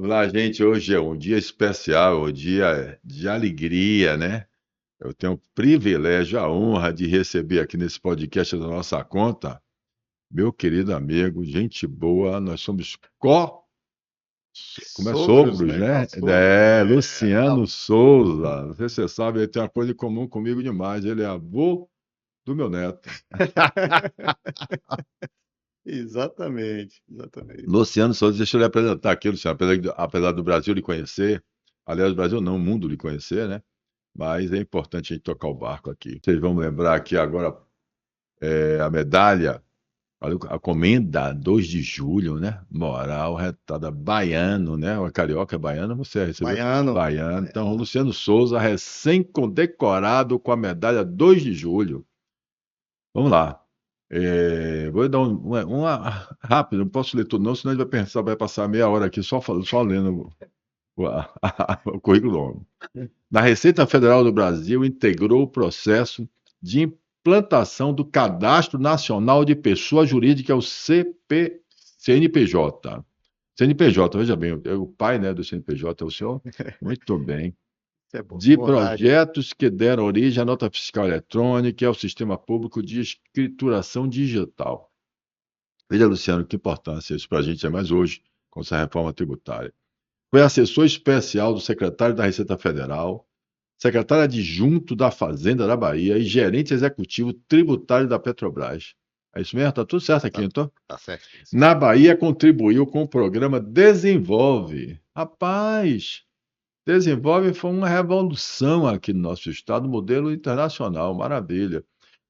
Olá, gente. Hoje é um dia especial, um dia de alegria, né? Eu tenho o privilégio, a honra de receber aqui nesse podcast da nossa conta, meu querido amigo, gente boa. Nós somos como é Sogros, sogros, né? né? Sogros. Luciano Souza. Não sei se você sabe, ele tem uma coisa em comum comigo demais. Ele é avô do meu neto. Exatamente, exatamente. Luciano Souza, deixa eu lhe apresentar aqui, Luciano, apesar do Brasil lhe conhecer, aliás, o Brasil não, o mundo lhe conhecer, né? Mas é importante a gente tocar o barco aqui. Vocês vão lembrar aqui agora a medalha, a comenda 2 de julho, né? Moral retada baiano, né? O carioca é baiano, você recebeu? Baiano, Baiano. Então, baiano. Luciano Souza, recém-condecorado com a medalha 2 de julho. Vamos lá. Vou dar rápido, não posso ler tudo, não, senão ele vai pensar, vai passar meia hora aqui só lendo o currículo. Na Receita Federal do Brasil, integrou o processo de implantação do Cadastro Nacional de Pessoa Jurídica, o CNPJ. CNPJ, veja bem, o pai, né, do CNPJ é o senhor? Muito bem. Isso é bom. De Boa rádio. projetos que deram origem à nota fiscal eletrônica e ao sistema público de escrituração digital. Veja, Luciano, que importância isso para a gente é mais hoje, com essa reforma tributária. Foi assessor especial do secretário da Receita Federal, secretário adjunto da Fazenda da Bahia e gerente executivo tributário da Petrobras. É isso mesmo? Está tudo certo aqui, Tá, então? tá certo. Na Bahia, contribuiu com o programa Desenvolve. Rapaz, Desenvolve foi uma revolução aqui no nosso estado, modelo internacional, maravilha,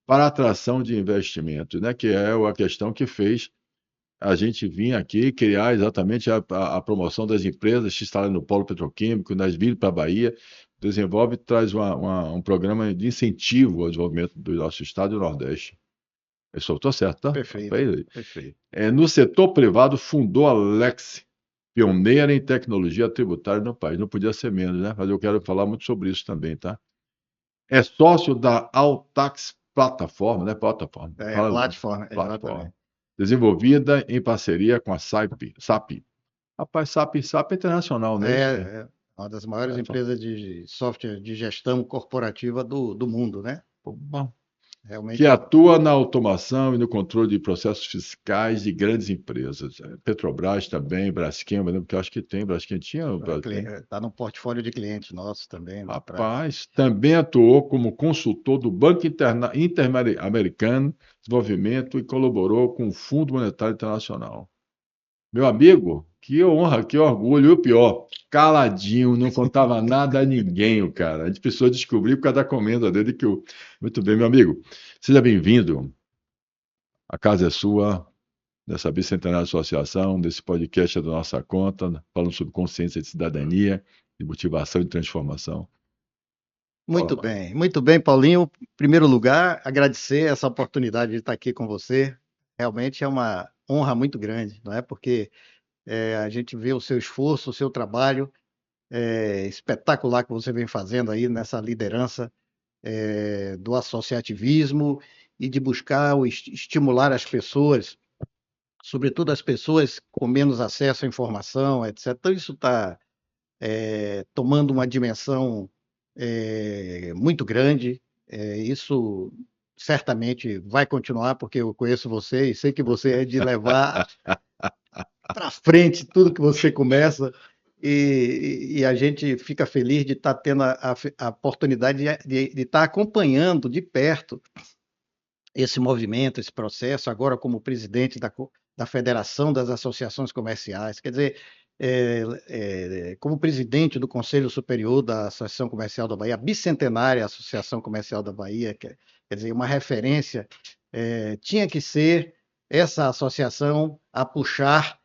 para a atração de investimentos, né? Que é a questão que fez a gente vir aqui criar exatamente a promoção das empresas que instalam no polo petroquímico, nós vir para a Bahia, desenvolve, traz um programa de incentivo ao desenvolvimento do nosso estado e do Nordeste. Eu só estou certo, tá? Perfeito, perfeito. No setor privado, fundou a Lex, pioneira em tecnologia tributária no país. Não podia ser menos, né? Mas eu quero falar muito sobre isso também, tá? É sócio da Altax Plataforma, né? Plataforma. É, Fala, plataforma, plataforma. exatamente. Desenvolvida em parceria com a SAP. Rapaz, SAP é internacional, não é isso? É uma das maiores Só- empresas de software de gestão corporativa do mundo, né? bom. Que Realmente é atua na automação e no controle de processos fiscais de grandes empresas. Petrobras também, Braskem, eu lembro que eu acho que tem, Braskem tinha, tem. está no portfólio de clientes nossos também lá atrás. Rapaz, também atuou como consultor do Banco Interamericano de Desenvolvimento e colaborou com o Fundo Monetário Internacional. Meu amigo, que honra, que orgulho. E o pior, caladinho, não contava nada a ninguém, o cara. A gente precisou descobrir por causa da comenda dele que o. Muito bem, meu amigo. Seja bem-vindo. A casa é sua, dessa Bicentenária Associação, desse podcast é da nossa conta, falando sobre consciência de cidadania, de motivação e transformação. Fala, mano. Muito bem, Paulinho. Em primeiro lugar, agradecer essa oportunidade de estar aqui com você. Realmente é uma honra muito grande, não é? Porque a gente vê o seu esforço, o seu trabalho espetacular que você vem fazendo aí nessa liderança do associativismo e de buscar estimular as pessoas, sobretudo as pessoas com menos acesso à informação, etc. Então, isso está tomando uma dimensão muito grande. Isso certamente vai continuar, porque eu conheço você e sei que você é de levar para frente tudo que você começa. E a gente fica feliz de estar tendo a oportunidade de estar acompanhando de perto esse movimento, esse processo, agora como presidente da Federação das Associações Comerciais. Quer dizer, como presidente do Conselho Superior da Associação Comercial da Bahia, a bicentenária Associação Comercial da Bahia, quer dizer, uma referência, tinha que ser essa associação a puxar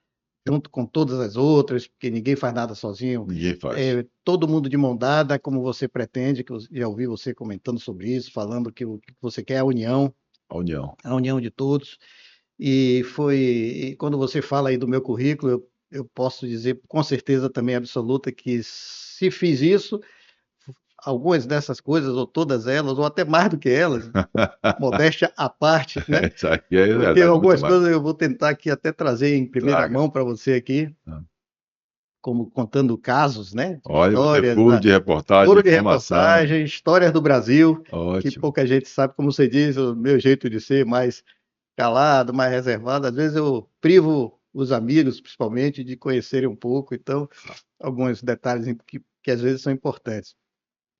junto com todas as outras, porque ninguém faz nada sozinho. Ninguém faz. Todo mundo de mão dada, como você pretende, que eu já ouvi você comentando sobre isso, falando que o que você quer é A união. a união de todos. E quando você fala aí do meu currículo, eu posso dizer com certeza também absoluta que se fiz isso, algumas dessas coisas, ou todas elas, ou até mais do que elas, modéstia à parte, né? Isso aqui é Porque verdade, muito algumas mais. coisas eu vou tentar aqui até trazer em primeira Traga. mão para você aqui. Ah. como contando casos, né? Olha, você é Histórias, furo de reportagem, furo de informação. reportagem, histórias do Brasil, que Ótimo. pouca gente sabe, como você diz, o meu jeito de ser mais calado, mais reservado. Às vezes eu privo os amigos, principalmente, de conhecerem um pouco, então, alguns detalhes que às vezes são importantes.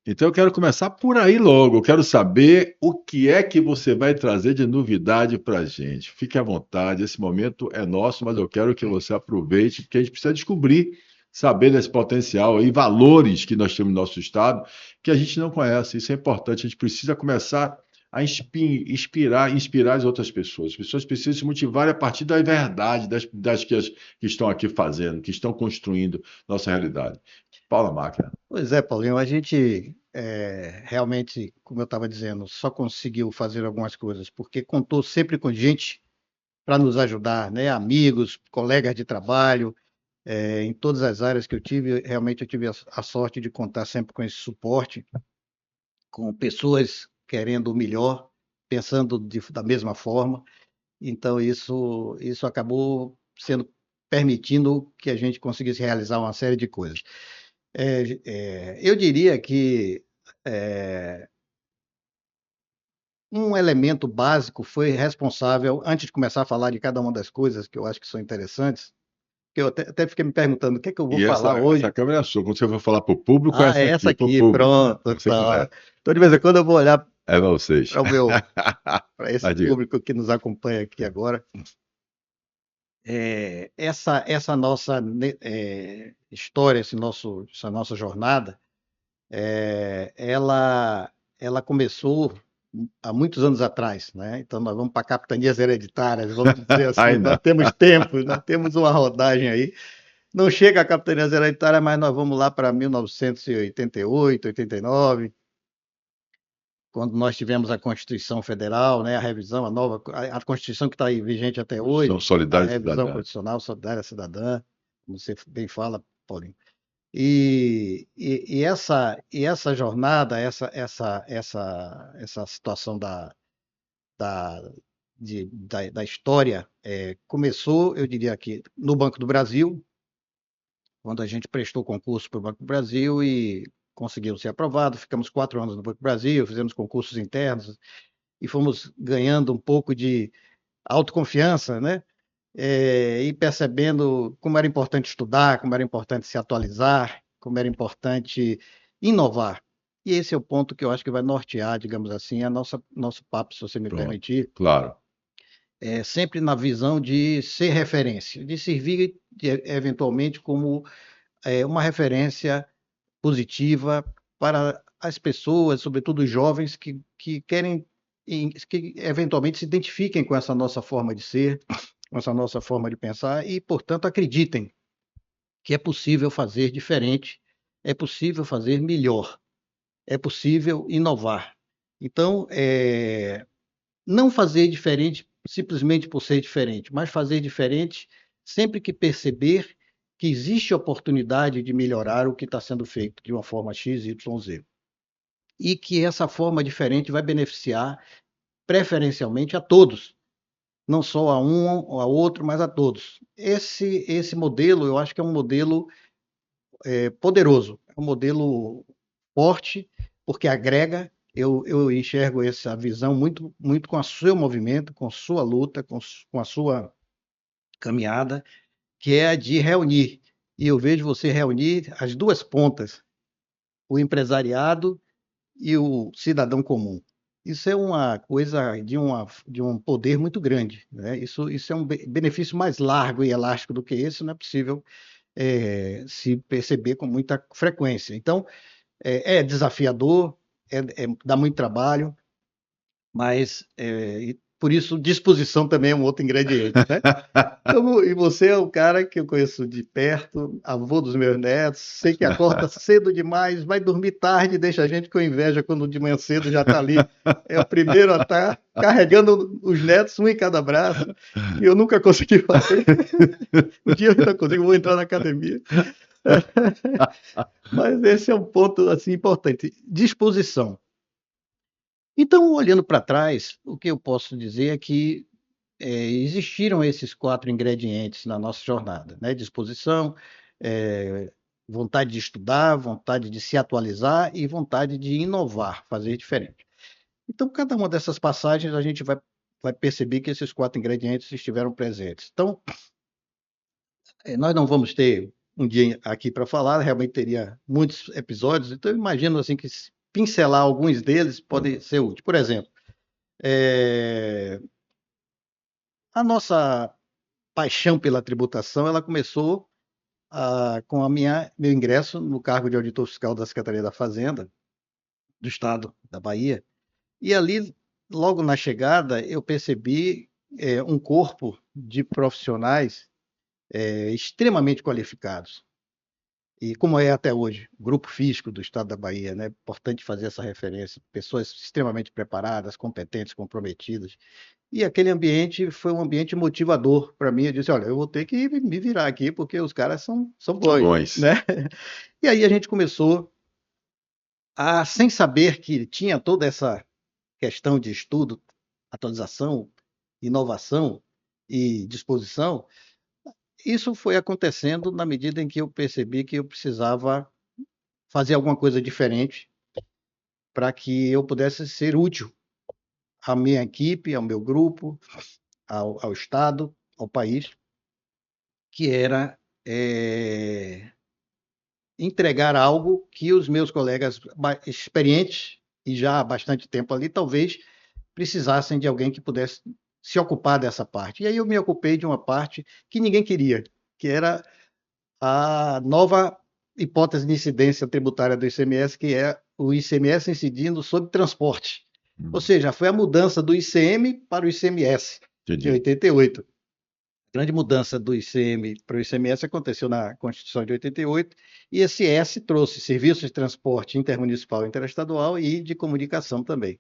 Então eu quero começar por aí logo. Eu quero saber o que é que você vai trazer de novidade para a gente. Fique à vontade, esse momento é nosso, mas eu quero que você aproveite, porque a gente precisa descobrir, saber desse potencial e valores que nós temos no nosso estado, que a gente não conhece. Isso é importante. A gente precisa começar a inspirar as outras pessoas. As pessoas precisam se motivar a partir da verdade, das que estão aqui fazendo, que estão construindo nossa realidade. Paula Máquina. Pois é, Paulinho, a gente realmente, como eu estava dizendo, só conseguiu fazer algumas coisas porque contou sempre com gente para nos ajudar, né? Amigos, colegas de trabalho, em todas as áreas que eu tive, realmente eu tive a sorte de contar sempre com esse suporte, com pessoas querendo o melhor, pensando da mesma forma. Então isso acabou sendo permitindo que a gente conseguisse realizar uma série de coisas. Eu diria que um elemento básico foi responsável, antes de começar a falar de cada uma das coisas que eu acho que são interessantes, que eu até fiquei me perguntando o que é que eu vou E essa, falar essa hoje. câmera é sua. Quando você for falar para o público, é Ah, essa é essa aqui, para o aqui, público. pronto, Você tá. começa. Então, de vez em quando eu vou olhar É para vocês. para o meu, para esse Mas diga. público que nos acompanha aqui agora. Essa nossa história, essa nossa jornada, ela começou há muitos anos atrás, né? Então nós vamos para capitanias hereditárias, vamos dizer assim, Ai, nós não. temos tempo, nós temos uma rodagem aí. Não chega a capitanias hereditárias, mas nós vamos lá para 1988, 89, quando nós tivemos a Constituição Federal, né, a revisão, a Constituição que está aí vigente até São hoje, a solidários revisão cidadãos. constitucional solidária cidadã, como você bem fala, Paulinho. E essa jornada, essa situação da, da história começou, eu diria aqui, no Banco do Brasil, quando a gente prestou concurso para o Banco do Brasil e conseguiu ser aprovado. Ficamos 4 anos no Banco do Brasil, fizemos concursos internos e fomos ganhando um pouco de autoconfiança, né? E percebendo como era importante estudar, como era importante se atualizar, como era importante inovar. E esse é o ponto que eu acho que vai nortear, digamos assim, nosso papo, se você me Pronto. permitir, Claro. sempre na visão de ser referência, de servir eventualmente como uma referência positiva para as pessoas, sobretudo os jovens, que querem, que eventualmente se identifiquem com essa nossa forma de ser, com essa nossa forma de pensar e, portanto, acreditem que é possível fazer diferente, é possível fazer melhor, é possível inovar. Então, não fazer diferente simplesmente por ser diferente, mas fazer diferente sempre que perceber que existe oportunidade de melhorar o que está sendo feito de uma forma X, Y, Z. E que essa forma diferente vai beneficiar preferencialmente a todos, não só a um ou a outro, mas a todos. Esse modelo, eu acho que é um modelo poderoso, é um modelo forte, porque agrega. Eu enxergo essa visão muito, muito com o seu movimento, com sua luta, com a sua caminhada, que é a de reunir. E eu vejo você reunir as duas pontas, o empresariado e o cidadão comum. Isso é uma coisa de um poder muito grande, né? Isso é um benefício mais largo e elástico do que esse, não é possível se perceber com muita frequência. Então, é desafiador, dá muito trabalho, mas por isso disposição também é um outro ingrediente, né? E você é o cara que eu conheço de perto, avô dos meus netos, sei que acorda cedo demais, vai dormir tarde, deixa a gente com inveja quando de manhã cedo já está ali. É o primeiro a estar carregando os netos, um em cada braço, e eu nunca consegui fazer. Um dia eu ainda consigo, vou entrar na academia. Mas esse é um ponto assim importante, disposição. Então, olhando para trás, o que eu posso dizer é que existiram esses 4 ingredientes na nossa jornada, né? Disposição, vontade de estudar, vontade de se atualizar e vontade de inovar, fazer diferente. Então, cada uma dessas passagens a gente vai perceber que esses 4 ingredientes estiveram presentes. Então, nós não vamos ter um dia aqui para falar, realmente teria muitos episódios, então eu imagino assim que pincelar alguns deles pode ser útil. Por exemplo, a nossa paixão pela tributação, ela começou com meu ingresso no cargo de auditor fiscal da Secretaria da Fazenda do Estado da Bahia. E ali, logo na chegada, eu percebi um corpo de profissionais extremamente qualificados. E como é até hoje, o Grupo Fisco do Estado da Bahia, né? Importante fazer essa referência, pessoas extremamente preparadas, competentes, comprometidas. E aquele ambiente foi um ambiente motivador para mim. Eu disse, olha, eu vou ter que me virar aqui, porque os caras são bons, né? E aí a gente começou sem saber que tinha toda essa questão de estudo, atualização, inovação e disposição, isso foi acontecendo na medida em que eu percebi que eu precisava fazer alguma coisa diferente para que eu pudesse ser útil à minha equipe, ao meu grupo, ao Estado, ao país, que era entregar algo que os meus colegas experientes e já há bastante tempo ali, talvez precisassem de alguém que pudesse se ocupar dessa parte. E aí eu me ocupei de uma parte que ninguém queria, que era a nova hipótese de incidência tributária do ICMS, que é o ICMS incidindo sobre transporte. Ou seja, foi a mudança do ICM para o ICMS, de 88. A grande mudança do ICM para o ICMS aconteceu na Constituição de 88, e esse S trouxe serviços de transporte intermunicipal e interestadual e de comunicação também.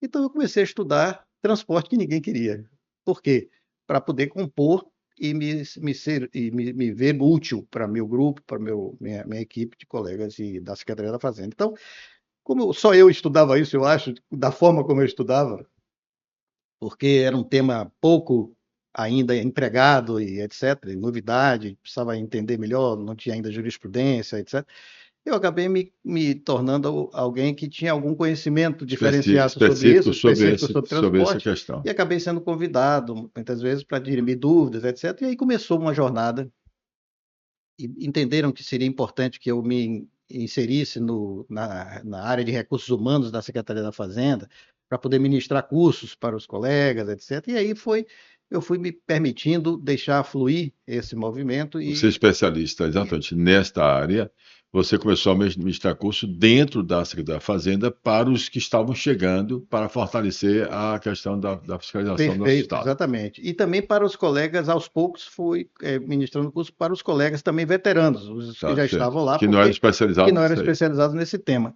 Então eu comecei a estudar transporte que ninguém queria. Por quê? Para poder compor e me ver útil para meu grupo, para minha equipe de colegas da Secretaria da Fazenda. Então, como só eu estudava isso, eu acho, da forma como eu estudava, porque era um tema pouco ainda empregado e etc., novidade, precisava entender melhor, não tinha ainda jurisprudência, etc., eu acabei me tornando alguém que tinha algum conhecimento diferenciado sobre isso, específico sobre transporte, essa questão. E acabei sendo convidado, muitas vezes, para dirimir dúvidas, etc. E aí começou uma jornada, e entenderam que seria importante que eu me inserisse na área de recursos humanos da Secretaria da Fazenda, para poder ministrar cursos para os colegas, etc. E aí eu fui me permitindo deixar fluir esse movimento. Você é especialista exatamente nesta área. Você começou a ministrar curso dentro da Secretaria da Fazenda para os que estavam chegando, para fortalecer a questão da fiscalização do nosso Estado. Exatamente. E também para os colegas, aos poucos, fui ministrando curso para os colegas também veteranos, os que já estavam lá, que não eram especializados nesse tema.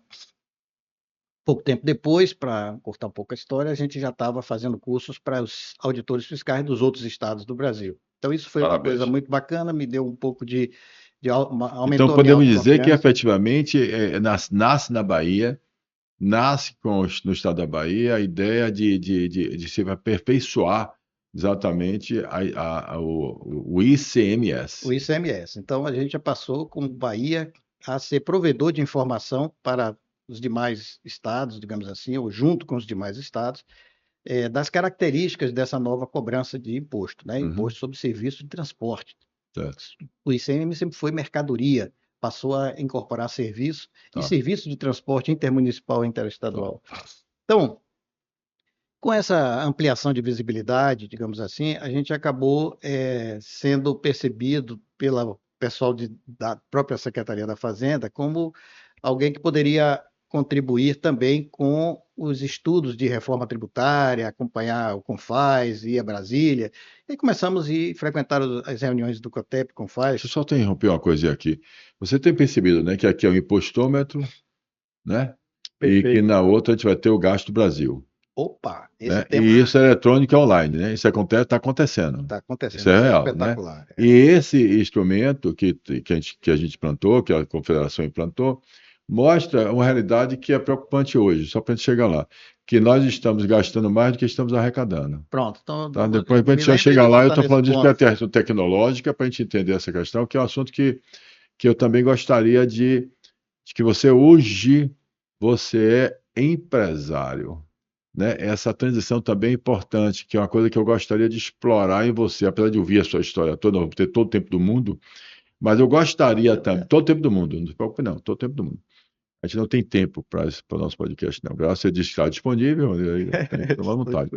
Pouco tempo depois, para cortar um pouco a história, a gente já estava fazendo cursos para os auditores fiscais dos outros estados do Brasil. Então isso foi uma coisa muito bacana, me deu um pouco aumentou. Então podemos dizer que efetivamente nasce na Bahia, nasce no estado da Bahia a ideia de se aperfeiçoar exatamente o ICMS. O ICMS. Então a gente já passou, como Bahia, a ser provedor de informação para os demais estados, digamos assim, ou junto com os demais estados, das características dessa nova cobrança de imposto, né? Imposto sobre serviço de transporte. Certo. O ICM sempre foi mercadoria, passou a incorporar serviço e serviço de transporte intermunicipal e interestadual. Então, com essa ampliação de visibilidade, digamos assim, a gente acabou sendo percebido pelo pessoal da própria Secretaria da Fazenda como alguém que poderia contribuir também com os estudos de reforma tributária, acompanhar o CONFAZ, ir a Brasília, e começamos a frequentar as reuniões do COTEP, CONFAZ. Deixa eu só interromper uma coisinha aqui. Você tem percebido, né, que aqui é o impostômetro, né? Perfeito. E que na outra a gente vai ter o Gasto Brasil. Opa! Né? Tema... E isso é eletrônico online, né? Isso está acontecendo. Está acontecendo. Isso é real, espetacular. Né? E esse instrumento que a gente implantou, que a Confederação implantou, mostra uma realidade que é preocupante hoje, só para a gente chegar lá, que nós estamos gastando mais do que estamos arrecadando. Pronto. Então, depois a gente já chega lá, eu estou falando disso pela questão tecnológica, para a gente entender essa questão, que é um assunto que que eu também gostaria de que você é empresário, né? Essa transição também é importante, que é uma coisa que eu gostaria de explorar em você, apesar de ouvir a sua história toda, não vou ter todo o tempo do mundo, mas eu gostaria também, todo o tempo do mundo, não se preocupe não, todo o tempo do mundo. A gente não tem tempo para o nosso podcast, não. Graças a Deus disse que está disponível, tem que tomar vontade.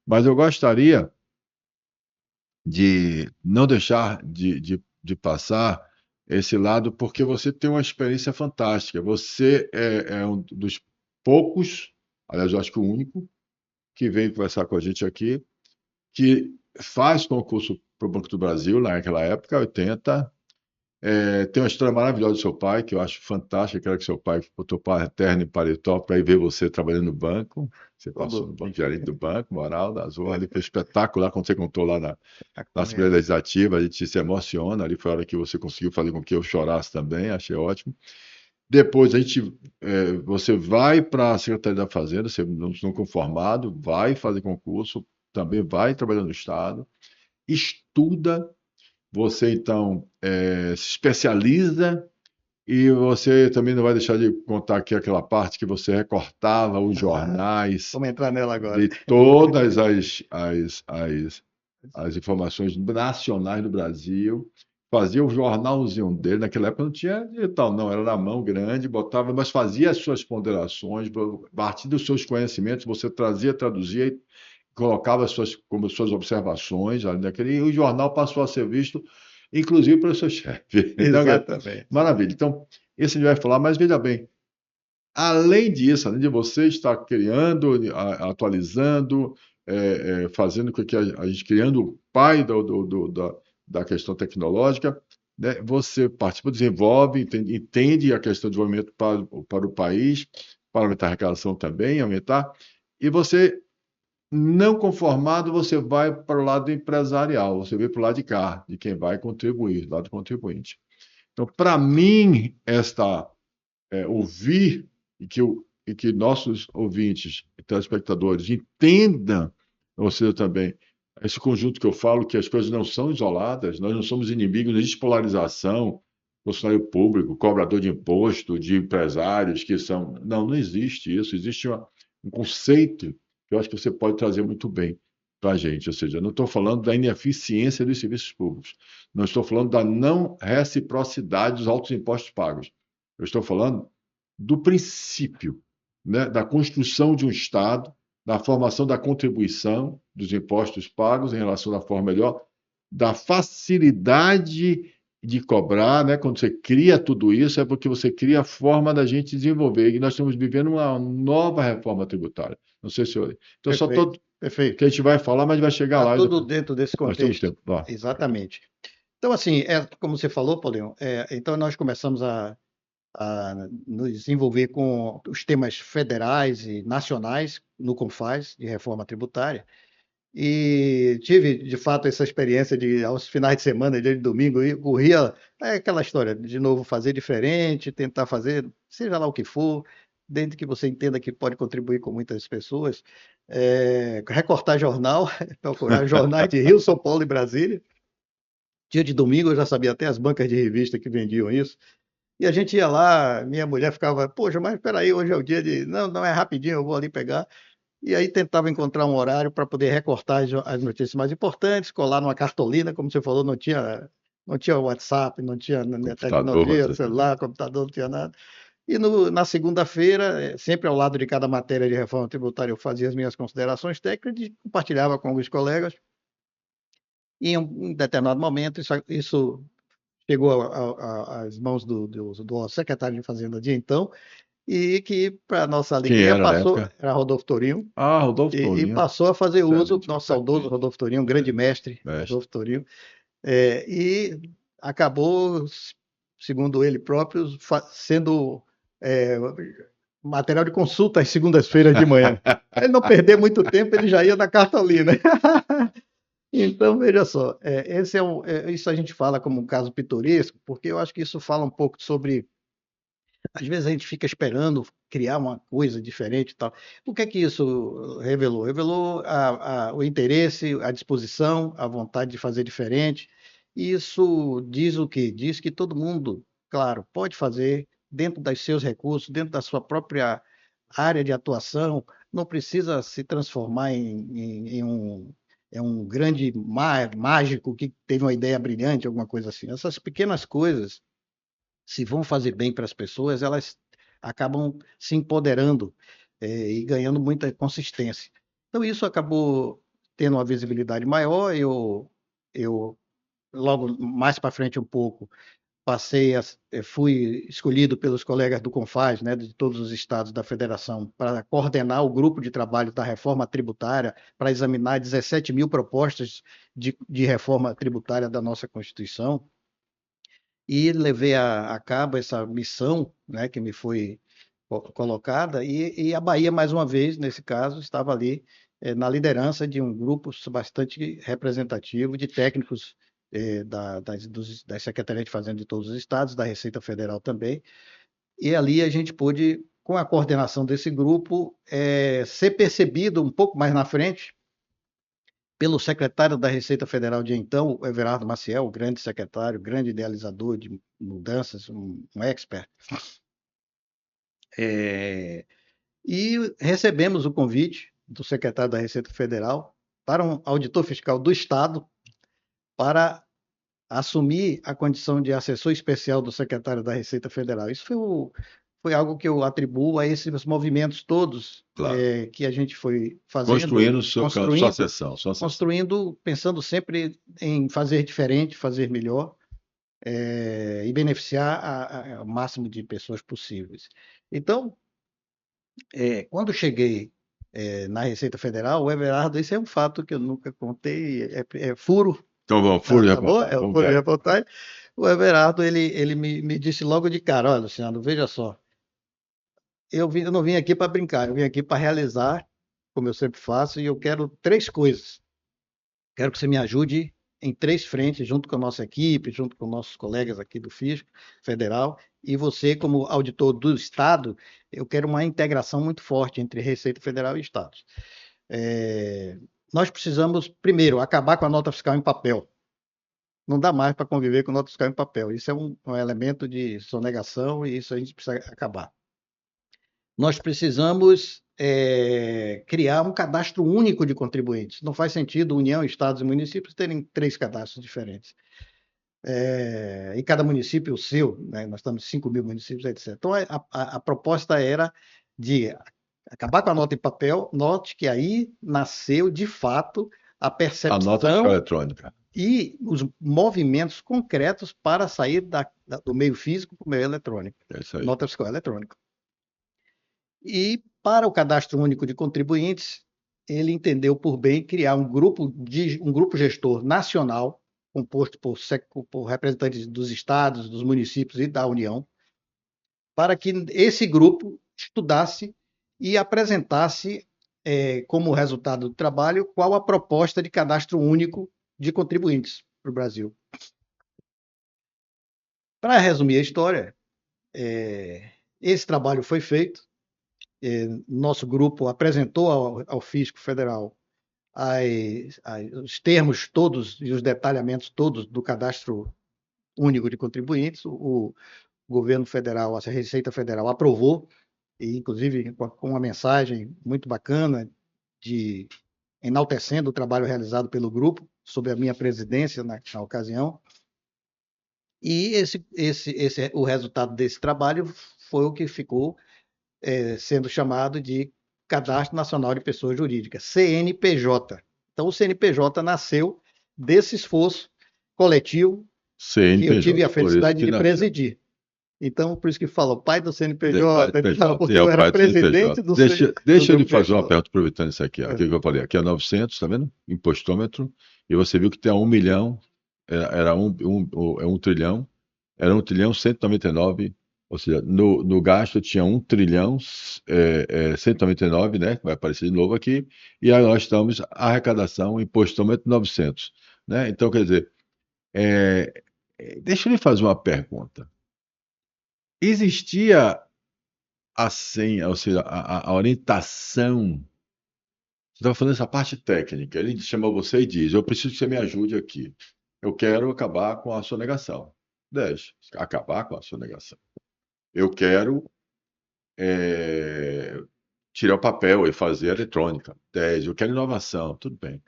Mas eu gostaria de não deixar de passar esse lado, porque você tem uma experiência fantástica. Você é um dos poucos, aliás, eu acho que o único, que vem conversar com a gente aqui, que faz concurso para o Banco do Brasil, naquela época, 80. Tem uma história maravilhosa do seu pai, que eu acho fantástica. Quero que seu pai botou terno e paletó para ir ver você trabalhando no banco. Você passou no banco, gerente do banco, moral, da Zorra. Ali foi espetacular quando você contou lá na Assembleia Legislativa. A gente se emociona. Ali foi a hora que você conseguiu fazer com que eu chorasse também. Achei ótimo. Depois você vai para a Secretaria da Fazenda, você não conformado, vai fazer concurso, também vai trabalhar no Estado, estuda, você então se especializa e você também não vai deixar de contar aqui aquela parte que você recortava os jornais Vamos entrar nela agora. de todas as informações nacionais do Brasil, fazia o jornalzinho dele, naquela época não tinha digital, não, era na mão grande, botava, mas fazia as suas ponderações, a partir dos seus conhecimentos, você trazia, traduzia e colocava como suas observações ali naquele, e o jornal passou a ser visto, inclusive pelo seu chefe. Então, Exatamente. maravilha. Então, esse a gente vai falar, mas veja bem, além disso, além de você estar criando, atualizando, fazendo com que a gente criando o pai da questão tecnológica, né, você participa, desenvolve, entende a questão de desenvolvimento para o país, para aumentar a arrecadação também, aumentar, e você, não conformado, você vai para o lado empresarial, você vai para o lado de cá, de quem vai contribuir, lado contribuinte. Então, para mim, ouvir e que nossos ouvintes e telespectadores entendam, ou seja, também, esse conjunto que eu falo, que as coisas não são isoladas, nós não somos inimigos, não existe polarização, funcionário público, cobrador de imposto, de empresários que são. Não, não existe isso, existe um conceito que eu acho que você pode trazer muito bem para a gente, ou seja, não estou falando da ineficiência dos serviços públicos, não estou falando da não reciprocidade dos altos impostos pagos, eu estou falando do princípio, né, da construção de um Estado, da formação da contribuição dos impostos pagos em relação da forma melhor, da facilidade de cobrar, né? Quando você cria tudo isso, é porque você cria a forma da gente desenvolver. E nós estamos vivendo uma nova reforma tributária. Não sei se eu... Então, só todo Perfeito. que a gente vai falar, mas vai chegar lá. Tudo dentro desse contexto. Tempo. Exatamente. Então, assim, como você falou, Paulinho, então nós começamos a nos envolver com os temas federais e nacionais no CONFAS, de reforma tributária, e tive, de fato, essa experiência de, aos finais de semana, dia de domingo, eu corria, aquela história, de novo, fazer diferente, tentar fazer, seja lá o que for, dentro que você entenda que pode contribuir com muitas pessoas, recortar jornal, procurar jornais de Rio, São Paulo e Brasília. Dia de domingo eu já sabia até as bancas de revista que vendiam isso. E a gente ia lá, minha mulher ficava, poxa, mas espera aí, hoje é o dia de... Não, não é rapidinho, eu vou ali pegar. E aí tentava encontrar um horário para poder recortar as notícias mais importantes, colar numa cartolina, como você falou, não tinha WhatsApp, não tinha tecnologia, celular, computador, não tinha nada. E na segunda-feira, sempre ao lado de cada matéria de reforma tributária, eu fazia as minhas considerações técnicas e compartilhava com alguns colegas. E em um determinado momento, isso chegou às mãos do secretário de Fazenda de então, e que, para nossa alegria, era Rodolfo Torinho. Rodolfo Torinho. E passou a fazer uso, nosso saudoso Rodolfo Torinho, um grande mestre. Rodolfo Torinho, e acabou, segundo ele próprio, sendo material de consulta às segundas-feiras de manhã. Ele não perder muito tempo, ele já ia na cartolina. Então, veja só, isso a gente fala como um caso pitoresco, porque eu acho que isso fala um pouco sobre... Às vezes a gente fica esperando criar uma coisa diferente e tal. O que é que isso revelou? Revelou o interesse, a disposição, a vontade de fazer diferente. E isso diz o quê? Diz que todo mundo, claro, pode fazer dentro dos seus recursos, dentro da sua própria área de atuação, não precisa se transformar em um grande mágico que teve uma ideia brilhante, alguma coisa assim. Essas pequenas coisas, se vão fazer bem para as pessoas, elas acabam se empoderando, e ganhando muita consistência. Então, isso acabou tendo uma visibilidade maior. Eu logo mais para frente um pouco, fui escolhido pelos colegas do CONFAS, né, de todos os estados da federação, para coordenar o grupo de trabalho da reforma tributária, para examinar 17 mil propostas de reforma tributária da nossa Constituição, e levei a cabo essa missão, né, que me foi colocada, e a Bahia, mais uma vez, nesse caso, estava ali na liderança de um grupo bastante representativo de técnicos das secretarias de Fazenda de todos os estados, da Receita Federal também, e ali a gente pôde, com a coordenação desse grupo, ser percebido um pouco mais na frente pelo secretário da Receita Federal de então, o Everardo Maciel, o grande secretário, grande idealizador de mudanças, um expert. E recebemos o convite do secretário da Receita Federal para um auditor fiscal do Estado para assumir a condição de assessor especial do secretário da Receita Federal. Isso foi algo que eu atribuo a esses movimentos todos, Claro. que a gente foi fazendo, Construindo sua sessão. construindo, pensando sempre em fazer diferente, fazer melhor, e beneficiar o máximo de pessoas possíveis. Então, quando cheguei na Receita Federal, o Everardo, esse é um fato que eu nunca contei, é furo, Então vamos, furo de tá bom? reportagem. É o Vamos furo de ver. reportagem. O Everardo, ele me disse logo de cara: olha, Luciano, veja só, eu não vim aqui para brincar, eu vim aqui para realizar, como eu sempre faço, e eu quero três coisas. Quero que você me ajude em três frentes, junto com a nossa equipe, junto com nossos colegas aqui do Fisco Federal, e você, como auditor do Estado, eu quero uma integração muito forte entre Receita Federal e Estados. Nós precisamos, primeiro, acabar com a nota fiscal em papel. Não dá mais para conviver com nota fiscal em papel. Isso é um elemento de sonegação e isso a gente precisa acabar. Nós precisamos criar um cadastro único de contribuintes. Não faz sentido União, Estados e municípios terem três cadastros diferentes. E cada município o seu, né? Nós estamos em 5 mil municípios, etc. Então, a proposta era de acabar com a nota em papel. Note que aí nasceu, de fato, a A nota fiscal percepção eletrônica. e os movimentos concretos para sair do meio físico para o meio eletrônico. É isso aí. Nota fiscal eletrônica. E para o cadastro único de contribuintes, ele entendeu por bem criar um grupo gestor nacional, composto por representantes dos estados, dos municípios e da União, para que esse grupo estudasse e apresentasse, como resultado do trabalho, qual a proposta de cadastro único de contribuintes para o Brasil. Para resumir a história, esse trabalho foi feito. Nosso grupo apresentou ao Fisco Federal os termos todos e os detalhamentos todos do cadastro único de contribuintes. O governo federal, a Receita Federal aprovou, e inclusive com uma mensagem muito bacana enaltecendo o trabalho realizado pelo grupo, sob a minha presidência na ocasião. E o resultado desse trabalho foi o que ficou sendo chamado de Cadastro Nacional de Pessoas Jurídicas, CNPJ. Então, o CNPJ nasceu desse esforço coletivo que eu tive a felicidade de presidir. Então, por isso que fala o pai do CNPJ, porque eu era presidente do CNPJ. Deixa eu lhe fazer uma pergunta, aproveitando isso aqui. Aqui que eu falei, aqui é 900, tá vendo? Impostômetro. E você viu que tem 1 milhão, era 1 trilhão, era 1 trilhão 199, ou seja, no gasto tinha 1 trilhão 199, né? Vai aparecer de novo aqui. E aí nós estamos arrecadação, impostômetro 900, né? Então, quer dizer, deixa eu lhe fazer uma pergunta. Existia assim, ou seja, a orientação. Você estava falando essa parte técnica. Ele chama você e diz: eu preciso que você me ajude aqui. Eu quero acabar com a sonegação. 10. Acabar com a sonegação. Eu quero tirar o papel e fazer eletrônica. 10. Eu quero inovação. Tudo bem.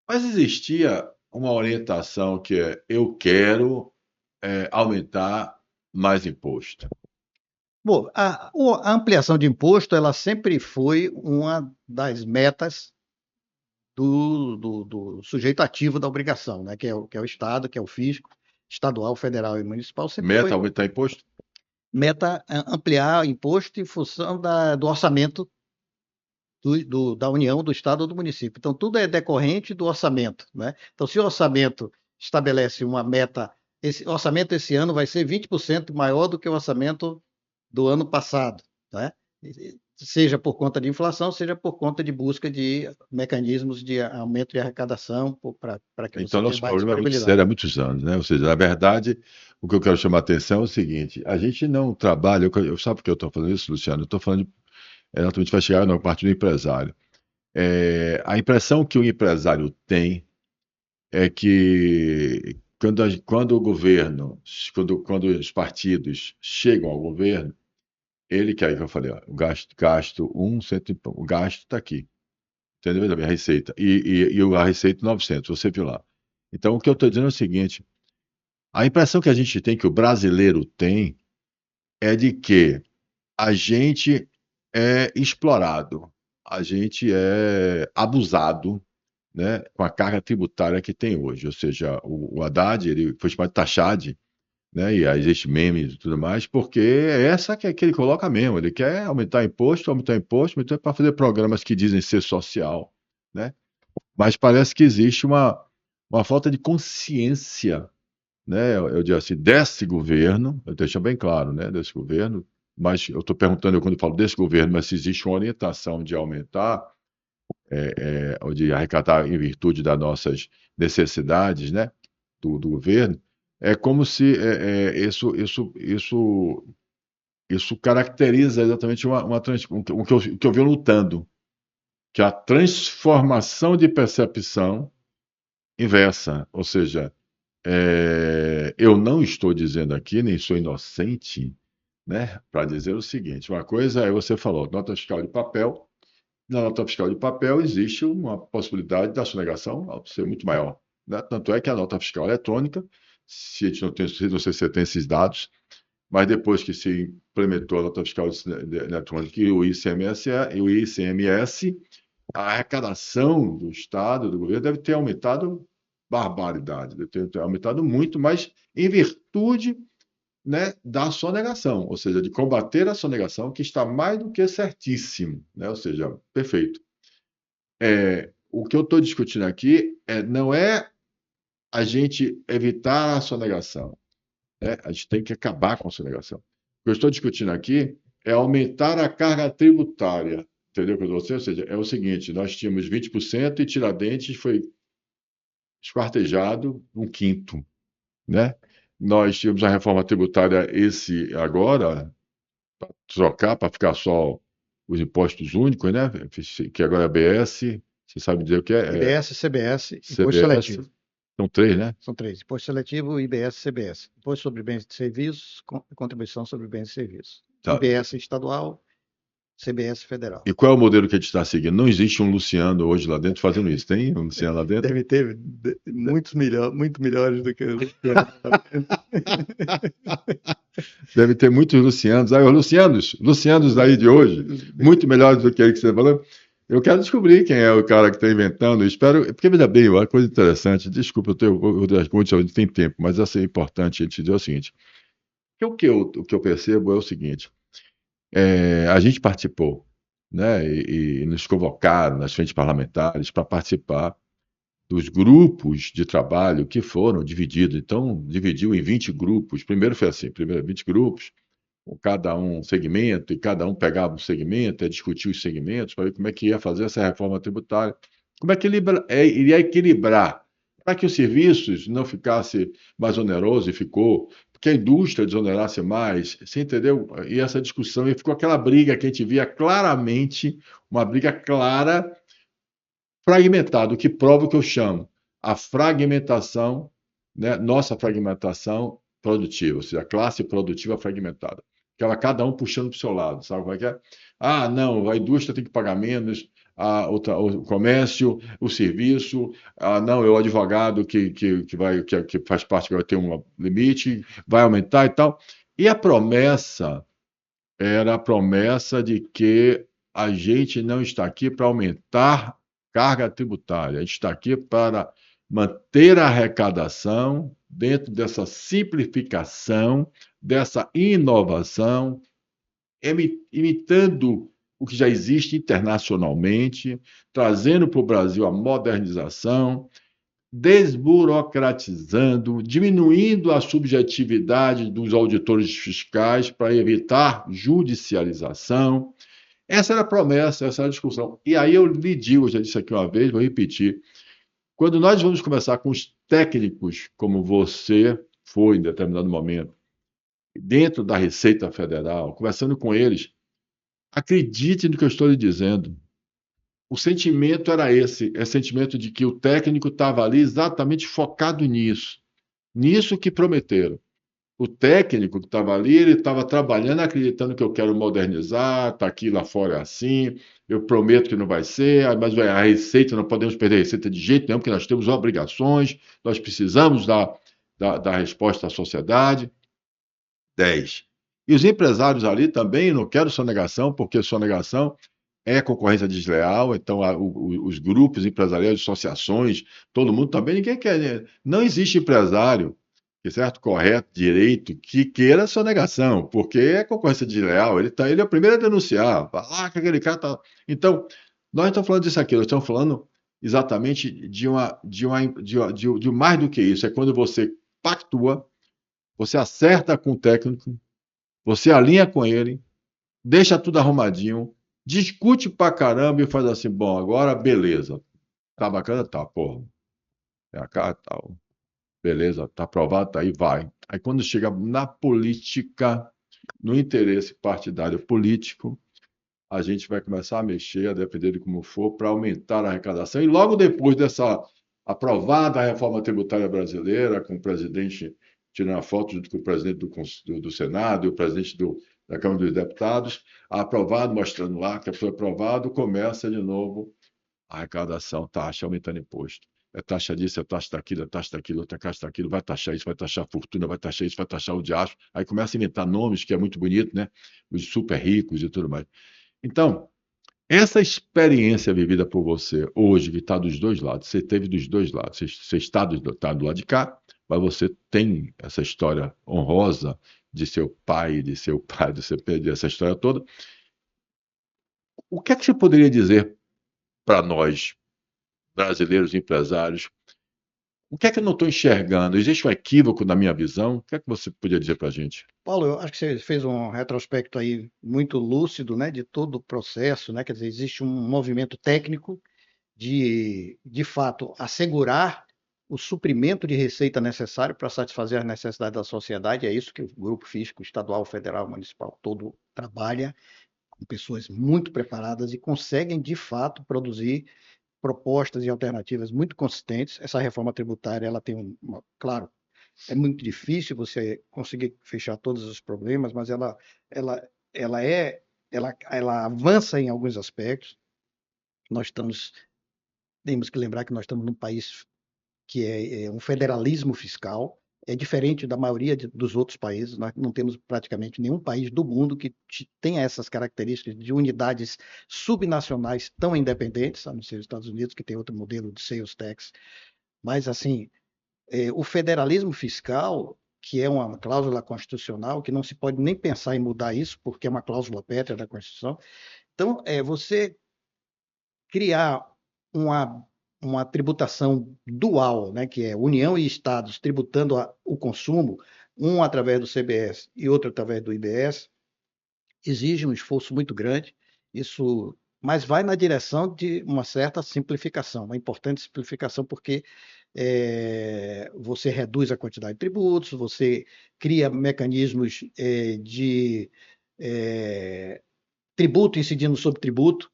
Mas existia uma orientação que é: eu quero aumentar mais imposto. Bom, a ampliação de imposto, ela sempre foi uma das metas do sujeito ativo da obrigação, né? Que é o Estado, que é o fisco, estadual, federal e municipal, sempre Meta foi aumentar imposto? meta ampliar imposto em função do orçamento da União, do Estado ou do município. Então, tudo é decorrente do orçamento, né? Então, se o orçamento estabelece uma meta, esse orçamento esse ano vai ser 20% maior do que o orçamento do ano passado, né? Seja por conta de inflação, seja por conta de busca de mecanismos de aumento de arrecadação para que você Então, tenha nosso mais problema é muito disponibilidade. sério há muitos anos, né? Ou seja, na verdade, o que eu quero chamar a atenção é o seguinte: a gente não trabalha. Sabe por que eu estou falando isso, Luciano? Eu estou falando, exatamente, vai chegar na parte do empresário. A impressão que o empresário tem é que quando o governo, quando os partidos chegam ao governo, ele que aí que eu falei, ó, gasto o gasto está aqui, entendeu? A minha receita. E a receita 900, você viu lá. Então, o que eu estou dizendo é o seguinte: a impressão que a gente tem, que o brasileiro tem, é de que a gente é explorado, a gente é abusado, né, com a carga tributária que tem hoje. Ou seja, o Haddad, ele foi chamado de taxade, né, e aí existe memes e tudo mais, porque é essa que ele coloca mesmo. Ele quer aumentar imposto para fazer programas que dizem ser social, né? Mas parece que existe uma falta de consciência, né? Eu digo assim, desse governo, eu deixo bem claro, né? Desse governo, mas eu estou perguntando, quando eu falo desse governo, mas se existe uma orientação de aumentar, ou de arrecadar em virtude das nossas necessidades, né? Do governo, é como se isso caracteriza exatamente o que eu venho lutando, que é a transformação de percepção inversa. Ou seja, eu não estou dizendo aqui, nem sou inocente, né, para dizer o seguinte: uma coisa é, você falou, nota fiscal de papel. Na nota fiscal de papel existe uma possibilidade da sonegação ser muito maior, né? Tanto é que a nota fiscal eletrônica, se a gente não tem, não sei se você tem esses dados, mas depois que se implementou a nota fiscal eletrônica e o ICMS, a arrecadação do Estado, do governo, deve ter aumentado barbaridade, deve ter aumentado muito, mas em virtude, né, da sonegação, ou seja, de combater a sonegação, que está mais do que certíssimo, né? Ou seja, perfeito. O que eu estou discutindo aqui não é a gente evitar a sonegação, né? A gente tem que acabar com a sonegação. O que eu estou discutindo aqui é aumentar a carga tributária, entendeu o que eu estou dizendo? Ou seja, é o seguinte: nós tínhamos 20% e Tiradentes foi esquartejado um quinto, né? Nós tivemos a reforma tributária esse agora, trocar para ficar só os impostos únicos, né? Que agora é ABS, você sabe dizer o que é? IBS, CBS, imposto CBS, seletivo. são três, né? São três: imposto seletivo, IBS, CBS. Imposto sobre bens e serviços, contribuição sobre bens e serviços. Tá. IBS estadual, CBS federal. E qual é o modelo que a gente está seguindo? Não existe um Luciano hoje lá dentro fazendo isso. Tem um Luciano lá dentro? Deve ter muito melhores do que o Deve ter muitos Lucianos. Aí, Lucianos aí de hoje, muito melhores do que ele que você falou. Eu quero descobrir quem é o cara que está inventando. Eu espero. Porque, veja bem, uma coisa interessante. Desculpa, eu tem tempo, mas essa é importante a gente dizer o seguinte: que o que eu percebo é o seguinte: a gente participou, né, e nos convocaram nas frentes parlamentares para participar dos grupos de trabalho que foram divididos. Então, dividiu em 20 grupos. Primeiro foi assim: primeiro 20 grupos, com cada um segmento, e cada um pegava um segmento, e discutia os segmentos para ver como é que ia fazer essa reforma tributária, como é que iria equilibrar, para que os serviços não ficassem mais onerosos, e ficou, que a indústria desonerasse mais, você entendeu? E essa discussão, e ficou aquela briga que a gente via claramente, uma briga clara, fragmentada, o que prova o que eu chamo a fragmentação, né, nossa fragmentação produtiva, ou seja, a classe produtiva fragmentada. Cada um puxando para o seu lado, sabe como é que é? Ah, não, a indústria tem que pagar menos, o comércio, o serviço, não, é o advogado que faz parte, que vai ter um limite, vai aumentar e tal. E a promessa era a promessa de que a gente não está aqui para aumentar carga tributária, a gente está aqui para manter a arrecadação dentro dessa simplificação, dessa inovação, imitando o que já existe internacionalmente, trazendo para o Brasil a modernização, desburocratizando, diminuindo a subjetividade dos auditores fiscais para evitar judicialização. Essa era a promessa, essa era a discussão. E aí eu lhe digo, eu já disse aqui uma vez, vou repetir, quando nós vamos conversar com os técnicos, como você foi em determinado momento, dentro da Receita Federal, conversando com eles, acredite no que eu estou lhe dizendo. O sentimento era esse, é sentimento de que o técnico estava ali exatamente focado nisso, nisso que prometeram. O técnico que estava ali, ele estava trabalhando, acreditando que eu quero modernizar, está aqui lá fora é assim, eu prometo que não vai ser, mas a receita, não podemos perder a receita de jeito nenhum, porque nós temos obrigações, nós precisamos dar resposta à sociedade. 10. E os empresários ali também, não quero sonegação, porque sonegação é concorrência desleal, então os grupos empresariais, associações, todo mundo também, ninguém quer. Né? Não existe empresário, certo, correto, direito, que queira sonegação, porque é concorrência desleal, ele é o primeiro a denunciar, falar que aquele cara está. Então, nós não estamos falando disso aqui, nós estamos falando exatamente de mais do que isso, é quando você pactua, você acerta com o técnico, você alinha com ele, deixa tudo arrumadinho, discute pra caramba e faz assim, bom, agora beleza. Tá bacana? Tá, porra. É a cara, tal. Beleza, tá aprovado, tá aí, vai. Aí quando chega na política, no interesse partidário político, a gente vai começar a mexer, a depender de como for, para aumentar a arrecadação. E logo depois dessa aprovada reforma tributária brasileira, com o presidente tirando a foto junto com o presidente do Senado e o presidente da Câmara dos Deputados, aprovado, mostrando lá que foi aprovado, começa de novo a arrecadação, taxa, aumentando imposto. É taxa disso, é taxa daquilo, é taxa daquilo, outra taxa daquilo, vai taxar isso, vai taxar a fortuna, vai taxar isso, vai taxar o diacho. Aí começa a inventar nomes, que é muito bonito, né? Os super ricos e tudo mais. Então, essa experiência vivida por você hoje, que está dos dois lados, você teve dos dois lados, você está tá do lado de cá, mas você tem essa história honrosa de seu pai, de você perder essa história toda. O que é que você poderia dizer para nós, brasileiros empresários? O que é que eu não estou enxergando? Existe um equívoco na minha visão? O que é que você podia dizer para a gente? Paulo, eu acho que você fez um retrospecto aí muito lúcido, né, de todo o processo, né? Quer dizer, existe um movimento técnico de fato, assegurar o suprimento de receita necessário para satisfazer as necessidades da sociedade. É isso que o grupo físico estadual, federal, municipal todo trabalha, com pessoas muito preparadas e conseguem, de fato, produzir propostas e alternativas muito consistentes. Essa reforma tributária, ela tem claro, é muito difícil você conseguir fechar todos os problemas, mas ela, ela é, ela avança em alguns aspectos. Nós temos que lembrar que nós estamos num país que é um federalismo fiscal, é diferente da maioria dos outros países. Nós não temos praticamente nenhum país do mundo que tenha essas características de unidades subnacionais tão independentes, a não ser os Estados Unidos, que tem outro modelo de sales tax. Mas, assim, o federalismo fiscal, que é uma cláusula constitucional, que não se pode nem pensar em mudar isso, porque é uma cláusula pétrea da Constituição. Então, você criar uma tributação dual, né, que é União e Estados tributando o consumo, um através do CBS e outro através do IBS, exige um esforço muito grande. Isso, mas vai na direção de uma certa simplificação, uma importante simplificação, porque você reduz a quantidade de tributos, você cria mecanismos de tributo incidindo sobre tributo,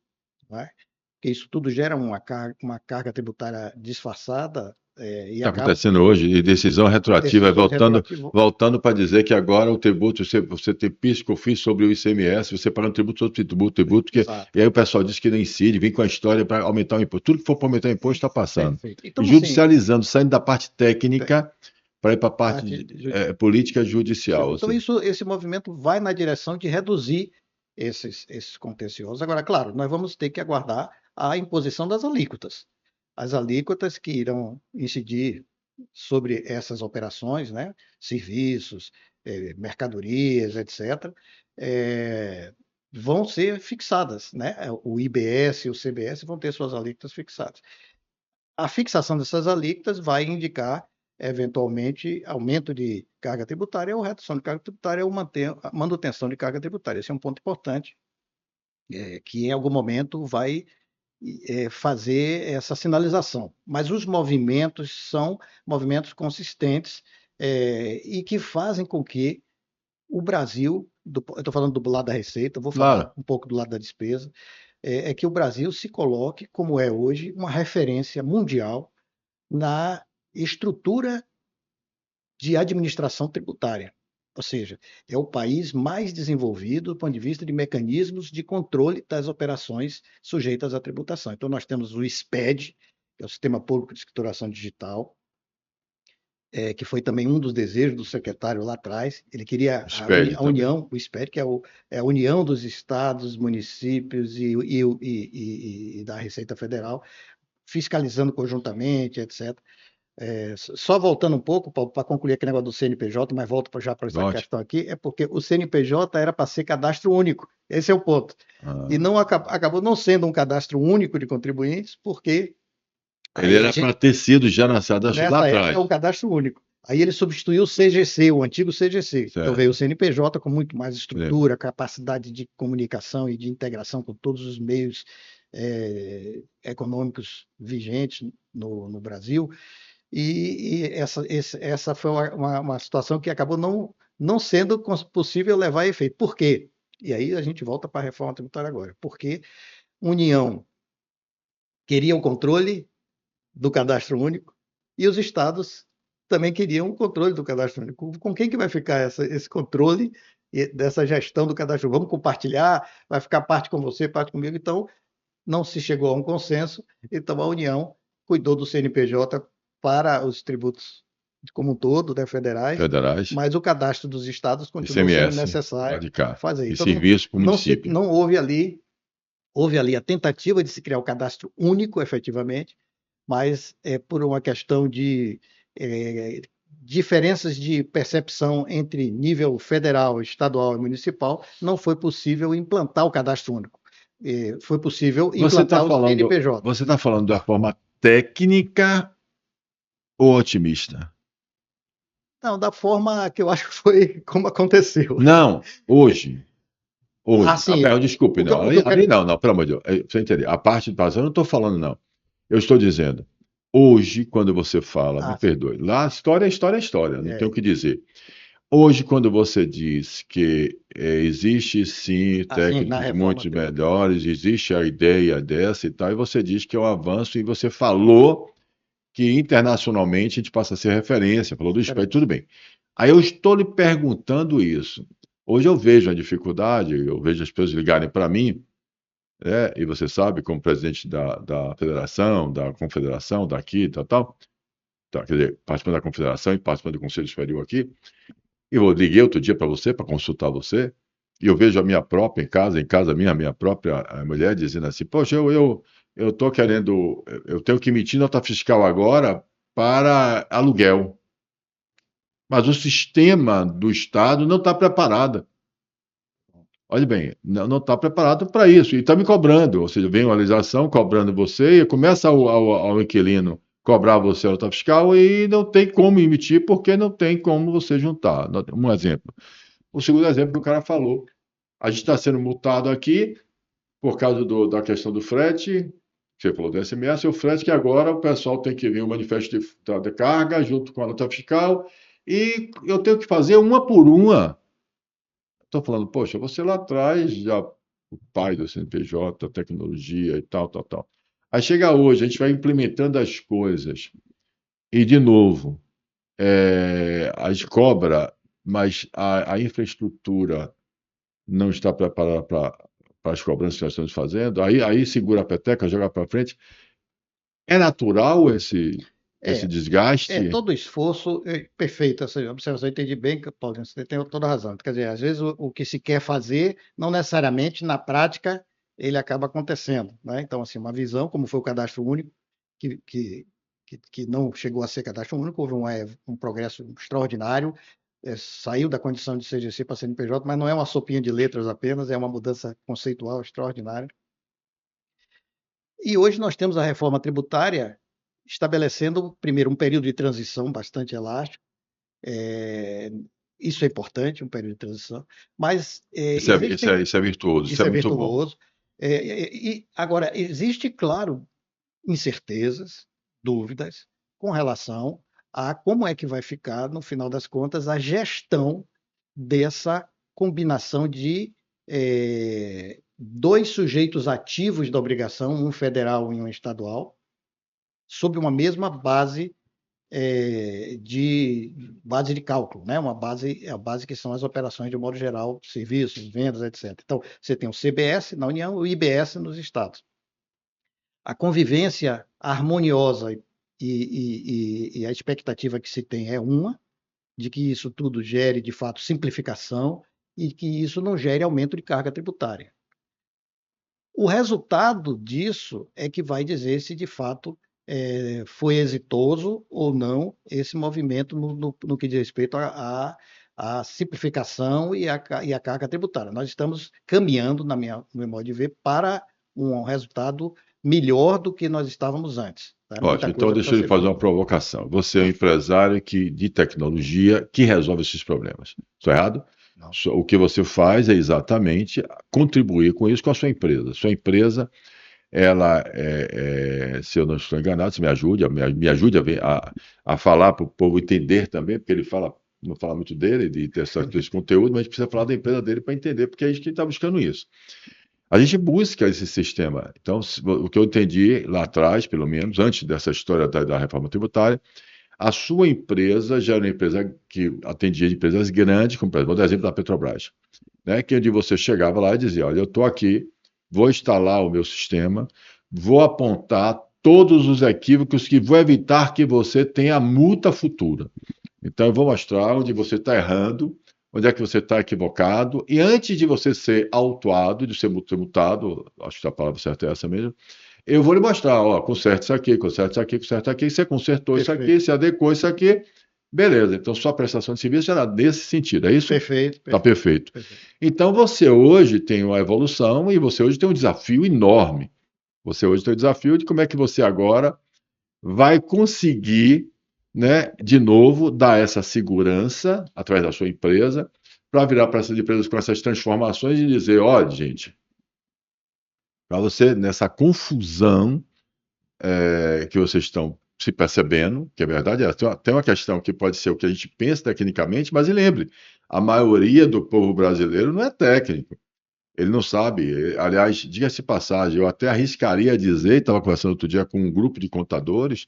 não é? Porque isso tudo gera uma carga tributária disfarçada, e Está acaba acontecendo hoje, e decisão retroativa, decisões voltando, retroativas. voltando para dizer que agora o tributo, você tem PIS, COFINS sobre o ICMS, você paga um tributo sobre tributo, Exato. e aí o pessoal diz que não incide, vem com a história para aumentar o imposto. Tudo que for para aumentar o imposto está passando. Perfeito. E Então, assim, judicializando, saindo da parte técnica para ir para a parte parte política judicial. Ou Então, seja, esse movimento vai na direção de reduzir esses contenciosos. Agora, claro, nós vamos ter que aguardar a imposição das alíquotas. As alíquotas que irão incidir sobre essas operações, né? Serviços, mercadorias, etc., eh, vão ser fixadas, né? O IBS e o CBS vão ter suas alíquotas fixadas. A fixação dessas alíquotas vai indicar, eventualmente, aumento de carga tributária ou redução de carga tributária ou a manutenção de carga tributária. Esse é um ponto importante, que em algum momento vai fazer essa sinalização. Mas os movimentos são movimentos consistentes, e que fazem com que o Brasil, eu estou falando do lado da receita, vou falar claro, um pouco do lado da despesa, é que o Brasil se coloque, como é hoje, uma referência mundial na estrutura de administração tributária. Ou seja, é o país mais desenvolvido do ponto de vista de mecanismos de controle das operações sujeitas à tributação. Então, nós temos o SPED, que é o Sistema Público de Escrituração Digital, que foi também um dos desejos do secretário lá atrás. Ele queria espere a também. união, o SPED, que é a união dos estados, municípios e da Receita Federal, fiscalizando conjuntamente, etc. Só voltando um pouco para concluir aquele negócio do CNPJ, mas volto já para essa Volte. questão aqui, é porque o CNPJ era para ser cadastro único. Esse é o ponto. E Ah, não acabou não sendo um cadastro único de contribuintes, porque ele aí a era para gente, ter sido já lançado lá nessa época, é um atrás. cadastro único. Aí ele substituiu o CGC, o antigo CGC. Então Certo. veio o CNPJ com muito mais Lembro. estrutura, capacidade de comunicação e de integração com todos os meios econômicos vigentes no Brasil. E essa foi uma situação que acabou não sendo possível levar a efeito. Por quê? E aí a gente volta para a reforma tributária agora. Porque a União queria o controle do cadastro único e os estados também queriam o controle do cadastro único. Com quem que vai ficar esse controle dessa gestão do cadastro único? Vamos compartilhar? Vai ficar parte com você, parte comigo? Então, não se chegou a um consenso, então a União cuidou do CNPJ para os tributos como um todo, né, federais, Federais, mas o cadastro dos estados continuou sendo ICMS, lá necessário de cá. fazer. E Então serviço para o município. não houve ali a tentativa de se criar o cadastro único, efetivamente, mas por uma questão de é, diferenças de percepção entre nível federal, estadual e municipal, não foi possível implantar o cadastro único. Foi possível implantar o CNPJ. Você está falando da forma técnica ou otimista? Não, da forma que eu acho que foi como aconteceu. Não, hoje. Hoje. Assim, Desculpe, não. o que eu Ali quero. não, não, pelo amor de Deus. Pra você entender. A parte de passado eu não estou falando, não. Eu estou dizendo, hoje, quando você fala, me Sim, perdoe, lá história é história é história, não tenho o é, que dizer. Hoje, quando você diz que existe sim assim, na técnicos reforma muito tributária. melhores, existe a ideia dessa e tal, e você diz que é um avanço, e você falou que internacionalmente a gente passa a ser referência, falou do SPED, tudo Referência. bem. Aí eu estou lhe perguntando isso. Hoje eu vejo a dificuldade, eu vejo as pessoas ligarem para mim, né, e você sabe, como presidente da federação, da confederação, daqui, tal, tal, tá, quer dizer, participando da confederação e participando do Conselho Superior aqui, e eu liguei outro dia para você, para consultar você, e eu vejo a minha própria em casa minha, a minha própria mulher dizendo assim, poxa, eu estou querendo, eu tenho que emitir nota fiscal agora para aluguel, mas o sistema do Estado não está preparado. Olha bem, não está preparado para isso, e está me cobrando, ou seja, vem uma legislação cobrando você, e começa ao inquilino cobrar você a nota fiscal e não tem como emitir, porque não tem como você juntar. Um exemplo. O segundo exemplo que o cara falou. A gente está sendo multado aqui por causa da questão do frete. Você falou do SMS, o frete que agora o pessoal tem que vir o manifesto de carga junto com a nota fiscal e eu tenho que fazer uma por uma. Estou falando, poxa, você lá atrás, já o pai do CNPJ, tecnologia e tal, tal, tal. Aí chega hoje, a gente vai implementando as coisas. E, de novo, a gente cobra, mas a infraestrutura não está preparada para as cobranças que nós estamos fazendo, aí segura a peteca, joga para frente. É natural esse É, desgaste? todo esforço, perfeito, essa observação, eu entendi bem, Paulinho, você tem toda a razão. Quer dizer, às vezes o que se quer fazer, não necessariamente na prática ele acaba acontecendo, né? Então, assim, uma visão, como foi o cadastro único, que, que, que não chegou a ser cadastro único, houve um progresso extraordinário, saiu da condição de CGC para CNPJ, mas não é uma sopinha de letras apenas, é uma mudança conceitual extraordinária. E hoje nós temos a reforma tributária estabelecendo, primeiro, um período de transição bastante elástico. eh, Isso é importante, um período de transição, mas existem. Isso é virtuoso, isso é Isso é muito bom. virtuoso. E agora, existe, claro, incertezas, dúvidas com relação a como é que vai ficar, no final das contas, a gestão dessa combinação de dois sujeitos ativos da obrigação, um federal e um estadual, sob uma mesma base de cálculo, né? A base que são as operações de modo geral, serviços, vendas, etc. Então, você tem o CBS na União e o IBS nos estados. A convivência harmoniosa e a expectativa que se tem é uma, de que isso tudo gere, de fato, simplificação e que isso não gere aumento de carga tributária. O resultado disso é que vai dizer se, de fato, foi exitoso ou não esse movimento no que diz respeito à simplificação e à carga tributária. Nós estamos caminhando, no meu modo de ver, para um resultado melhor do que nós estávamos antes. Tá? Muita Ótimo, então coisa deixa precisa eu lhe ser fazer feita. uma provocação. Você é um empresário de tecnologia que resolve esses problemas. Estou errado? Não. O que você faz é exatamente contribuir com isso com a sua empresa. Sua empresa, ela, se eu não estou enganado, se me ajude, me ajude a falar para o povo entender também, porque ele não fala muito dele, de ter esse conteúdo, mas a gente precisa falar da empresa dele para entender, porque a gente está buscando isso. A gente busca esse sistema. Então, o que eu entendi lá atrás, pelo menos, antes dessa história da reforma tributária, a sua empresa já era uma empresa que atendia empresas grandes, como, por exemplo, vou dar exemplo da Petrobras, né? Que é onde você chegava lá e dizia: olha, eu estou aqui, vou instalar o meu sistema, vou apontar todos os equívocos que vou evitar que você tenha multa futura. Então, eu vou mostrar onde você está errando, onde é que você está equivocado, e antes de você ser autuado, de ser multado, acho que a palavra certa é essa mesmo, eu vou lhe mostrar, ó, conserta isso aqui, conserta isso aqui, conserta aqui, você consertou isso aqui, Perfeito, você adequou isso aqui, beleza. Então, sua prestação de serviço era nesse sentido, é isso? perfeito, Está perfeito, perfeito. perfeito. Então, você hoje tem uma evolução e você hoje tem um desafio enorme. Você hoje tem o desafio de como é que você agora vai conseguir, né, de novo, dar essa segurança através da sua empresa, para virar para essas empresas com essas transformações e dizer: olha, gente, para você, nessa confusão que vocês estão se percebendo, que é verdade, tem uma questão que pode ser o que a gente pensa tecnicamente, mas lembre, a maioria do povo brasileiro não é técnico. Ele não sabe. Aliás, diga-se de passagem, eu até arriscaria dizer, estava conversando outro dia com um grupo de contadores,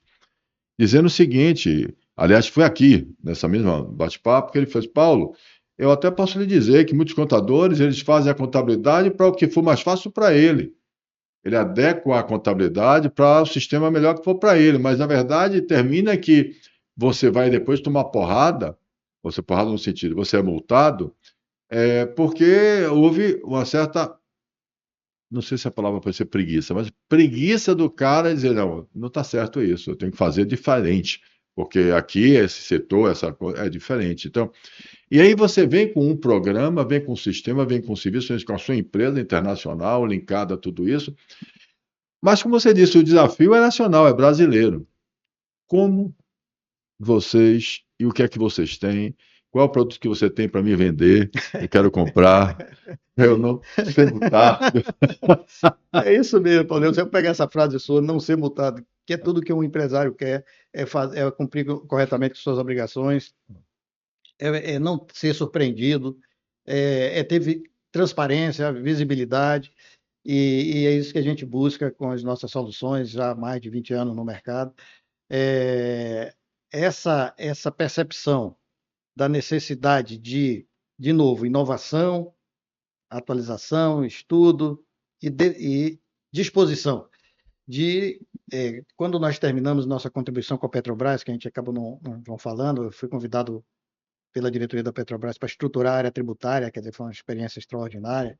dizendo o seguinte, aliás, foi aqui, nessa mesma bate-papo, que ele fez: Paulo, eu até posso lhe dizer que muitos contadores, eles fazem a contabilidade para o que for mais fácil para ele. Ele adequa a contabilidade para o sistema melhor que for para ele, mas na verdade termina que você vai depois tomar porrada, você porrada no sentido, você é multado, porque houve uma certa, não sei se a palavra pode ser preguiça, mas preguiça do cara dizer: não, não está certo isso, eu tenho que fazer diferente, porque aqui esse setor, essa coisa é diferente. Então, e aí você vem com um programa, vem com um sistema, vem com um serviço, vem com a sua empresa internacional linkada a tudo isso. Mas, como você disse, o desafio é nacional, é brasileiro. Como vocês e o que é que vocês têm? Qual é o produto que você tem para me vender? Eu quero comprar. Eu não ser multado. É isso mesmo, Paulinho. Se eu pegar essa frase sua, não ser multado, que é tudo que um empresário quer, é cumprir corretamente com suas obrigações, é não ser surpreendido, é ter transparência, visibilidade, e é isso que a gente busca com as nossas soluções já há mais de 20 anos no mercado. É, essa percepção da necessidade de novo, inovação, atualização, estudo e disposição de, quando nós terminamos nossa contribuição com a Petrobras, que a gente acabou não falando, eu fui convidado pela diretoria da Petrobras para estruturar a área tributária, quer dizer, foi uma experiência extraordinária,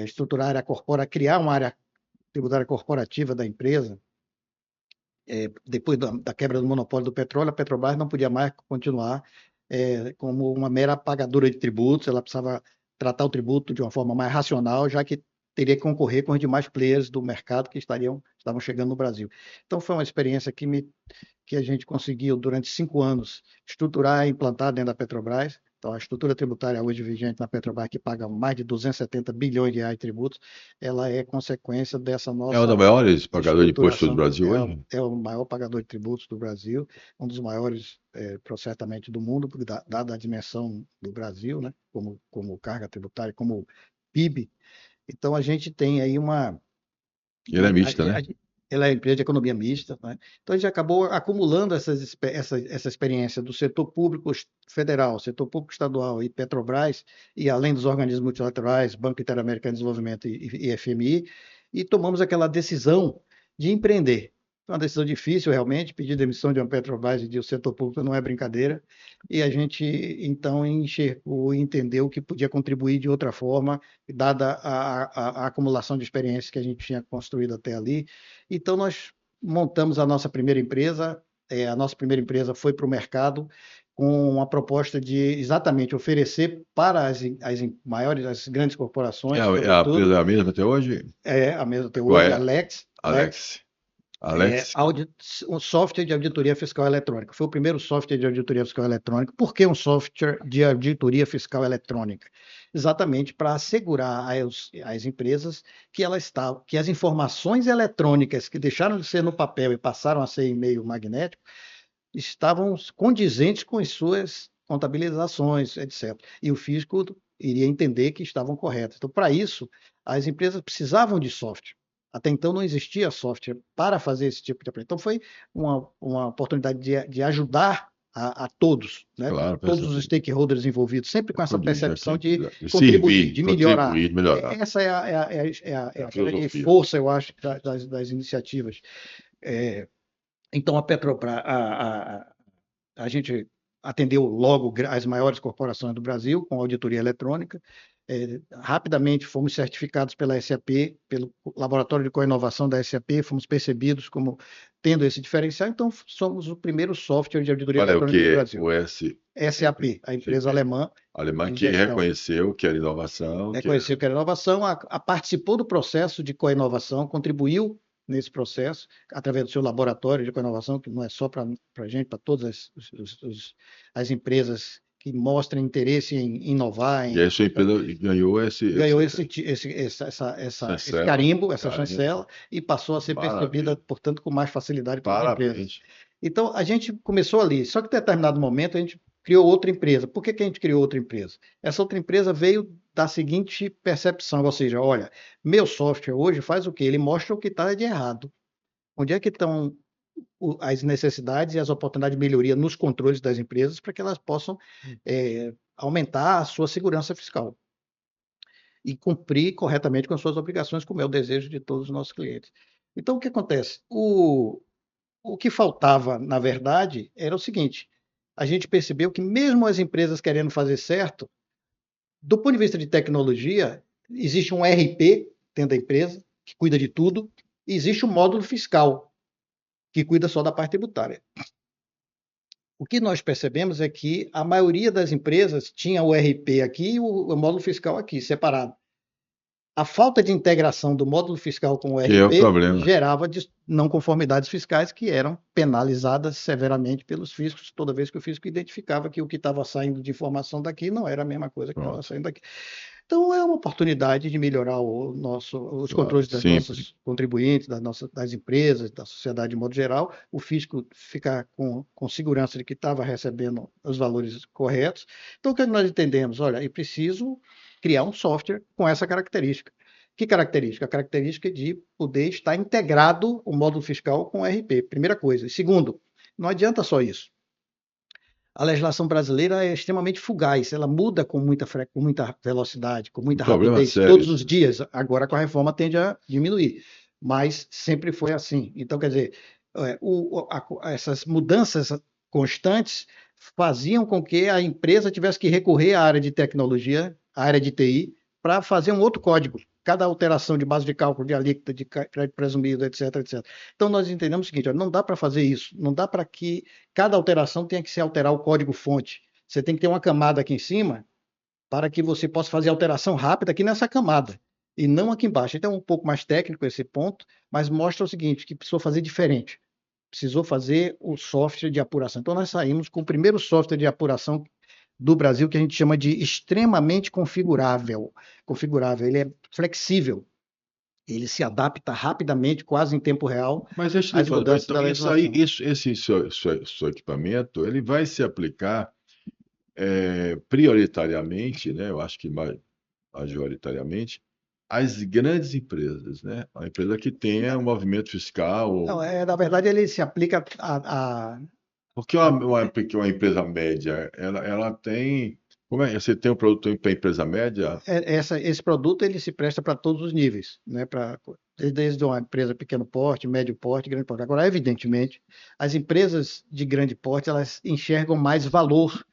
estruturar a área corporativa, criar uma área tributária corporativa da empresa. Depois da quebra do monopólio do petróleo, a Petrobras não podia mais continuar como uma mera pagadora de tributos, ela precisava tratar o tributo de uma forma mais racional, já que teria que concorrer com os demais players do mercado que estavam chegando no Brasil. Então, foi uma experiência que a gente conseguiu, durante 5 anos, estruturar e implantar dentro da Petrobras. Então, a estrutura tributária hoje vigente na Petrobras, que paga mais de 270 bilhões de reais de tributos, ela é consequência dessa É um dos nossa maiores pagadores de imposto do estruturação. Brasil hoje? É o maior pagador de tributos do Brasil, um dos maiores, certamente, do mundo, dada a dimensão do Brasil, né, como carga tributária, como PIB. Então, a gente tem aí Ele é mista, né? ela é empresa de economia mista, né? Então a gente acabou acumulando essa experiência do setor público federal, setor público estadual e Petrobras, e além dos organismos multilaterais, Banco Interamericano de Desenvolvimento e FMI, e tomamos aquela decisão de empreender. Foi uma decisão difícil, realmente, pedir demissão de uma Petrobras e de um setor público não é brincadeira, e a gente, então, enxergou e entendeu que podia contribuir de outra forma, dada a acumulação de experiências que a gente tinha construído até ali. Então, nós montamos a nossa primeira empresa. A nossa primeira empresa foi para o mercado com uma proposta de exatamente oferecer para as maiores, as grandes corporações, A sobretudo, empresa é a mesma até hoje? a mesma até Qual hoje, é? Alex, Alex. Alex. um software de auditoria fiscal eletrônica. Foi o primeiro software de auditoria fiscal eletrônica. Por que um software de auditoria fiscal eletrônica? Exatamente para assegurar às empresas que as informações eletrônicas que deixaram de ser no papel e passaram a ser em meio magnético estavam condizentes com as suas contabilizações, etc. E o fisco iria entender que estavam corretas. Então, para isso, as empresas precisavam de software. Até então não existia software para fazer esse tipo de aplicação. Então foi uma oportunidade de ajudar a todos, né? Claro, Todos os stakeholders envolvidos, sempre com essa percepção de contribuir, de melhorar. Contribuir, melhorar. Essa é a grande filosofia. força, eu acho, das iniciativas. Então, a Petrobras, a gente atendeu logo as maiores corporações do Brasil com auditoria eletrônica. Rapidamente fomos certificados pela SAP, pelo Laboratório de Coinovação da SAP, fomos percebidos como tendo esse diferencial, então somos o primeiro software de auditoria eletrônica do Brasil. O SAP, a empresa alemã que reconheceu que era inovação. Reconheceu que era inovação, participou do processo de coinovação, contribuiu nesse processo, através do seu laboratório de coinovação, que não é só para a gente, para todas as empresas que mostrem interesse em inovar. E aí a sua empresa ganhou esse carimbo, essa chancela, e passou a ser percebida, portanto, com mais facilidade pelas empresas. Então, a gente começou ali, só que em determinado momento a gente criou outra empresa. Por que a gente criou outra empresa? Essa outra empresa veio da seguinte percepção, ou seja, olha, meu software hoje faz o quê? Ele mostra o que está de errado. Onde é que estão as necessidades e as oportunidades de melhoria nos controles das empresas para que elas possam aumentar a sua segurança fiscal e cumprir corretamente com as suas obrigações, como é o desejo de todos os nossos clientes. Então, o que acontece? O que faltava, na verdade, era o seguinte: a gente percebeu que mesmo as empresas querendo fazer certo, do ponto de vista de tecnologia, existe um RP dentro da empresa, que cuida de tudo, e existe um módulo fiscal, que cuida só da parte tributária. O que nós percebemos é que a maioria das empresas tinha o RP aqui e o módulo fiscal aqui, separado. A falta de integração do módulo fiscal com o RP gerava não conformidades fiscais que eram penalizadas severamente pelos fiscos toda vez que o fisco identificava que o que estava saindo de informação daqui não era a mesma coisa que estava saindo daqui. Então, é uma oportunidade de melhorar os controles das nossas contribuintes, das empresas, da sociedade de modo geral, o fisco ficar com segurança de que estava recebendo os valores corretos. Então, o que nós entendemos? Olha, é preciso criar um software com essa característica. Que característica? A característica de poder estar integrado o módulo fiscal com o RP, primeira coisa. Segundo, não adianta só isso. A legislação brasileira é extremamente fugaz, ela muda com muita velocidade, com Um muita problema rapidez, sério todos isso. os dias. Agora, com a reforma, tende a diminuir, mas sempre foi assim. Então, quer dizer, essas mudanças constantes faziam com que a empresa tivesse que recorrer à área de tecnologia, à área de TI, para fazer um outro código. Cada alteração de base de cálculo, de alíquota, de crédito presumido, etc, etc. Então, nós entendemos o seguinte: olha, não dá para fazer isso, não dá para que cada alteração tenha que se alterar o código-fonte. Você tem que ter uma camada aqui em cima para que você possa fazer alteração rápida aqui nessa camada e não aqui embaixo. Então, é um pouco mais técnico esse ponto, mas mostra o seguinte, que precisou fazer diferente. Precisou fazer o software de apuração. Então, nós saímos com o primeiro software de apuração do Brasil, que a gente chama de extremamente configurável. Configurável, ele é flexível, ele se adapta rapidamente, quase em tempo real, Mas deixa eu lhe às falar, mudanças então da isso aí, legislação. esse seu equipamento, ele vai se aplicar prioritariamente, né? Eu acho que majoritariamente, às grandes empresas, né? A empresa que tenha um movimento fiscal, Não, na verdade, ele se aplica a, porque uma empresa média, ela tem, como é? Você tem um produto para empresa média? esse produto ele se presta para todos os níveis, né? Desde uma empresa pequeno porte, médio porte, grande porte. Agora, evidentemente, as empresas de grande porte elas enxergam mais valor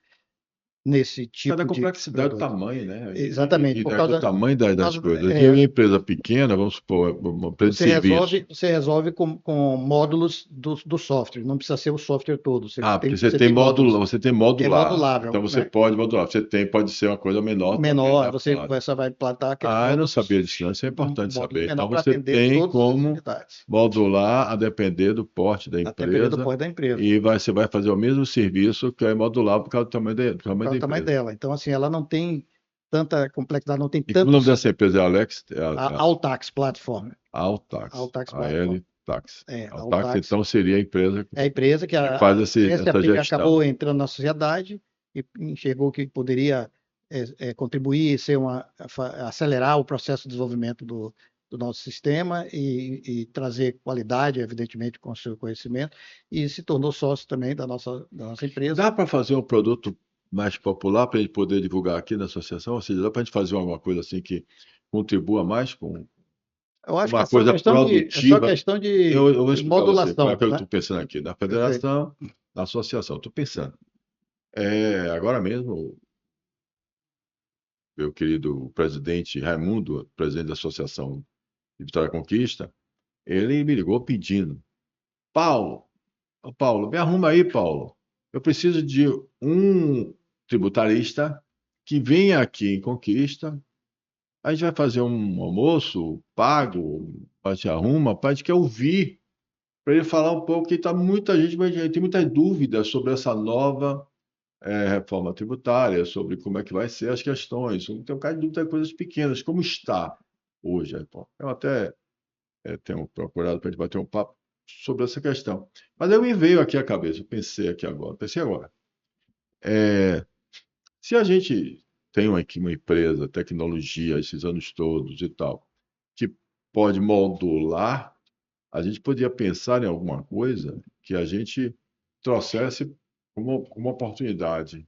nesse Cada tipo de complexidade do produto. tamanho, né? Exatamente, por Do causa, tamanho por das causa coisas. E uma empresa pequena, vamos supor, uma empresa de serviço. você resolve com módulos do software. Não precisa ser o software todo. Ah, porque Você tem módulos. você tem É modular. Então modulável, você né? pode modular. Pode ser uma coisa menor também, Menor, né? Claro. você vai implantar aqueles Ah, eu não sabia módulos, disso, não. Isso é um importante módulo saber. menor Então para você atender tem todas as como necessidades, modular a depender do porte da a depender do empresa porte da empresa, e você vai fazer o mesmo serviço que é modular por causa do por tamanho causa da do tamanho empresa. dela. Então, assim, ela não tem tanta complexidade, não tem E como o nome tantos. dessa empresa é Alex, A Altax Platform. a Altax, Altax a Platform. L-Tax. Altax, Altax então, seria a empresa é a empresa que que faz essa acabou gestão. entrando na sociedade e enxergou que poderia contribuir, acelerar o processo de desenvolvimento do nosso sistema e trazer qualidade, evidentemente, com o seu conhecimento, e se tornou sócio também da nossa empresa. Dá para fazer um produto mais popular para a gente poder divulgar aqui na associação? Ou seja, dá para a gente fazer alguma coisa assim que contribua mais com Eu acho que uma coisa é só produtiva? questão Eu vou de explicar a você. Como é modulação, que eu né? estou pensando aqui? Na Perfeito. federação, na associação. Estou pensando. Agora mesmo, meu querido presidente Raimundo, presidente da Associação de Vitória e Conquista, ele me ligou pedindo: Paulo, ô Paulo, me arruma aí, Paulo. Eu preciso de um tributarista que venha aqui em Conquista. A gente vai fazer um almoço pago, a gente arruma, a gente quer ouvir, para ele falar um pouco, que tá muita gente tem muitas dúvidas sobre essa nova reforma tributária, sobre como é que vai ser as questões. Tem um bocado de dúvida de coisas pequenas, como está hoje a reforma. Eu até tenho procurado para a gente bater um papo sobre essa questão. Mas aí me veio aqui a cabeça, eu pensei agora. Se a gente tem aqui uma empresa, tecnologia, esses anos todos e tal, que pode modular, a gente podia pensar em alguma coisa que a gente trouxesse como oportunidade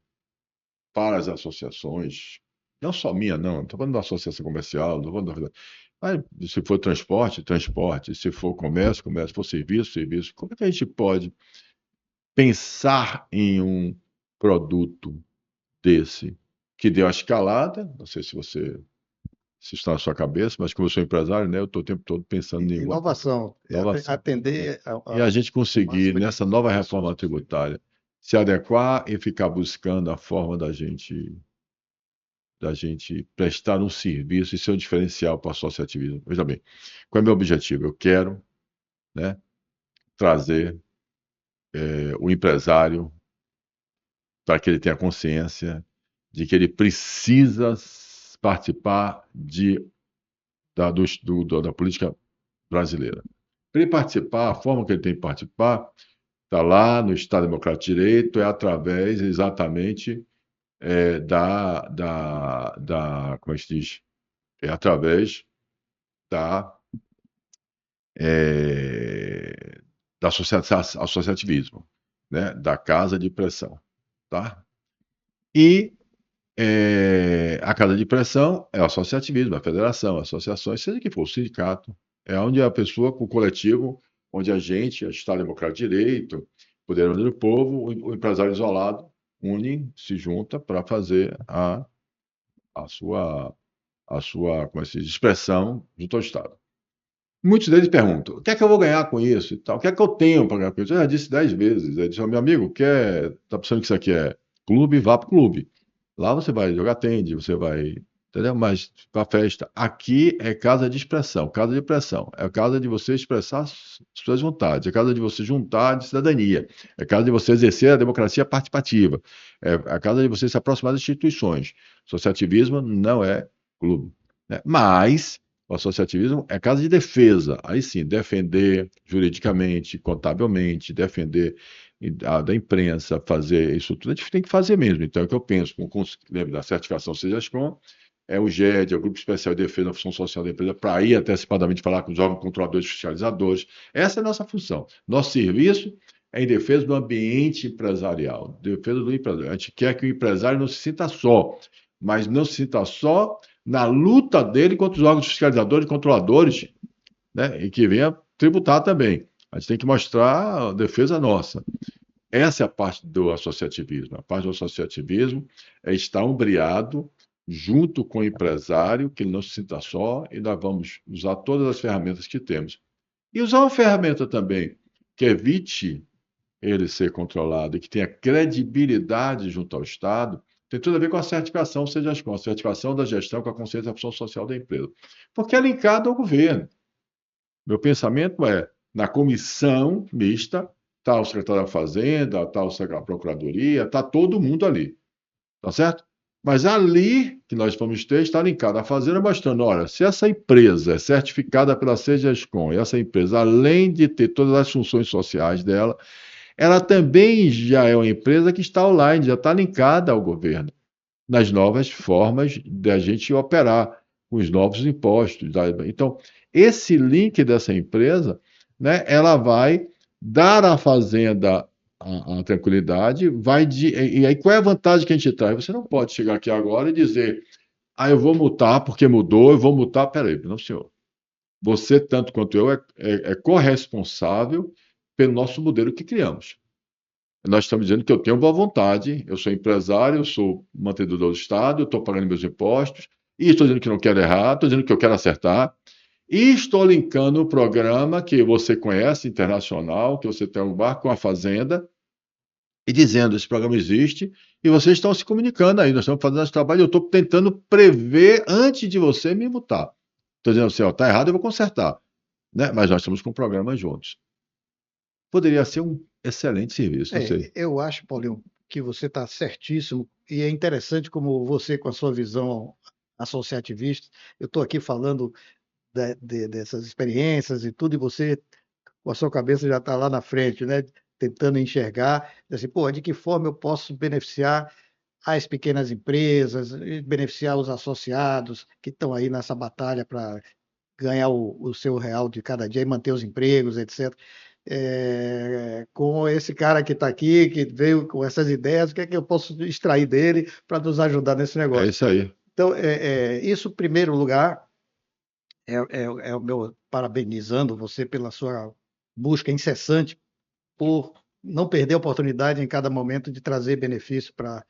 para as associações, não só minha, não estou falando da associação comercial, não estou falando mas se for transporte, transporte, se for comércio, comércio, se for serviço, serviço. Como é que a gente pode pensar em um produto desse que deu a escalada? Não sei se está na sua cabeça, mas como eu sou empresário, né, eu estou o tempo todo pensando em Inovação, inovação. atender E a gente o conseguir, máximo de nessa nova pessoas reforma possível. tributária, se adequar e ficar buscando a forma da gente prestar um serviço e ser um diferencial para o associativismo. Veja bem, qual é o meu objetivo? Eu quero, né, trazer o empresário para que ele tenha consciência de que ele precisa participar da política brasileira. Para ele participar, a forma que ele tem que participar está lá no Estado Democrático de Direito, é através exatamente como é que se diz? É através da, é, da associativismo. né, da casa de pressão, tá? E a casa de pressão é o associativismo, a federação, associações, seja que for, o sindicato, é onde a pessoa, o coletivo, onde a gente, o Estado Democrático de Direito, Poder Único do Povo, o empresário isolado, une, se junta para fazer a sua, como é que se diz, expressão junto ao Estado. Muitos deles perguntam: o que é que eu vou ganhar com isso e tal? O que é que eu tenho para ganhar com isso? Eu já disse 10 vezes. Eu disse: "Ó, meu amigo, tá pensando que isso aqui é clube? Vá para o clube. Lá você vai jogar tênis, você vai, entendeu? Mas para festa. Aqui é casa de expressão, casa de pressão. É casa de você expressar as suas vontades, é casa de você juntar de cidadania, é casa de você exercer a democracia participativa, é a casa de você se aproximar das instituições. Associativismo não é clube, né? Mas o associativismo é casa de defesa. Aí sim, defender juridicamente, contabilmente, defender da imprensa, fazer isso tudo, a gente tem que fazer mesmo. Então, é o que eu penso, lembra da certificação SEJASCOM, é o GED, é o Grupo Especial de Defesa da Função Social da Empresa, para ir antecipadamente falar com os órgãos controladores e fiscalizadores. Essa é a nossa função. Nosso serviço é em defesa do ambiente empresarial, defesa do empresário. A gente quer que o empresário não se sinta só, mas não se sinta só na luta dele contra os órgãos fiscalizadores e controladores, né, e que venha tributar também. A gente tem que mostrar a defesa nossa. Essa é a parte do associativismo. A parte do associativismo é estar ombreado junto com o empresário, que ele não se sinta só, e nós vamos usar todas as ferramentas que temos. E usar uma ferramenta também que evite ele ser controlado e que tenha credibilidade junto ao Estado, tem tudo a ver com a certificação, seja a certificação da gestão com a consciência da função social da empresa. Porque é linkado ao governo. Meu pensamento é, na comissão mista, está o secretário da Fazenda, está a Procuradoria, está todo mundo ali, tá certo? Mas ali que nós vamos ter, está linkado à Fazenda, mostrando, olha, se essa empresa é certificada pela SEJASCOM, e essa empresa, além de ter todas as funções sociais dela, ela também já é uma empresa que está online, já está linkada ao governo, nas novas formas de a gente operar, com os novos impostos. Então, esse link dessa empresa, né, ela vai dar à fazenda a tranquilidade, e aí qual é a vantagem que a gente traz? Você não pode chegar aqui agora e dizer, eu vou multar porque mudou, eu vou multar. Peraí, não, senhor. Você, tanto quanto eu, é corresponsável pelo nosso modelo que criamos. Nós estamos dizendo que eu tenho boa vontade, eu sou empresário, eu sou mantenedor do Estado, eu estou pagando meus impostos, e estou dizendo que não quero errar, estou dizendo que eu quero acertar, e estou linkando o programa que você conhece, internacional, que você tem um barco com a Fazenda, e dizendo, esse programa existe, e vocês estão se comunicando aí, nós estamos fazendo esse trabalho, eu estou tentando prever antes de você me multar. Estou dizendo assim, está errado, eu vou consertar, né? Mas nós estamos com o programa juntos. Poderia ser um excelente serviço, não sei. Eu acho, Paulinho, que você está certíssimo e é interessante como você, com a sua visão associativista, eu estou aqui falando dessas experiências e tudo, e você, com a sua cabeça, já está lá na frente, né? Tentando enxergar, assim, pô, de que forma eu posso beneficiar as pequenas empresas, e beneficiar os associados que estão aí nessa batalha para ganhar o seu real de cada dia e manter os empregos, etc. Com esse cara que está aqui, que veio com essas ideias, o que é que eu posso extrair dele para nos ajudar nesse É negócio? isso aí. Então, isso, em primeiro lugar, é o meu parabenizando você pela sua busca incessante por não perder a oportunidade em cada momento de trazer benefício para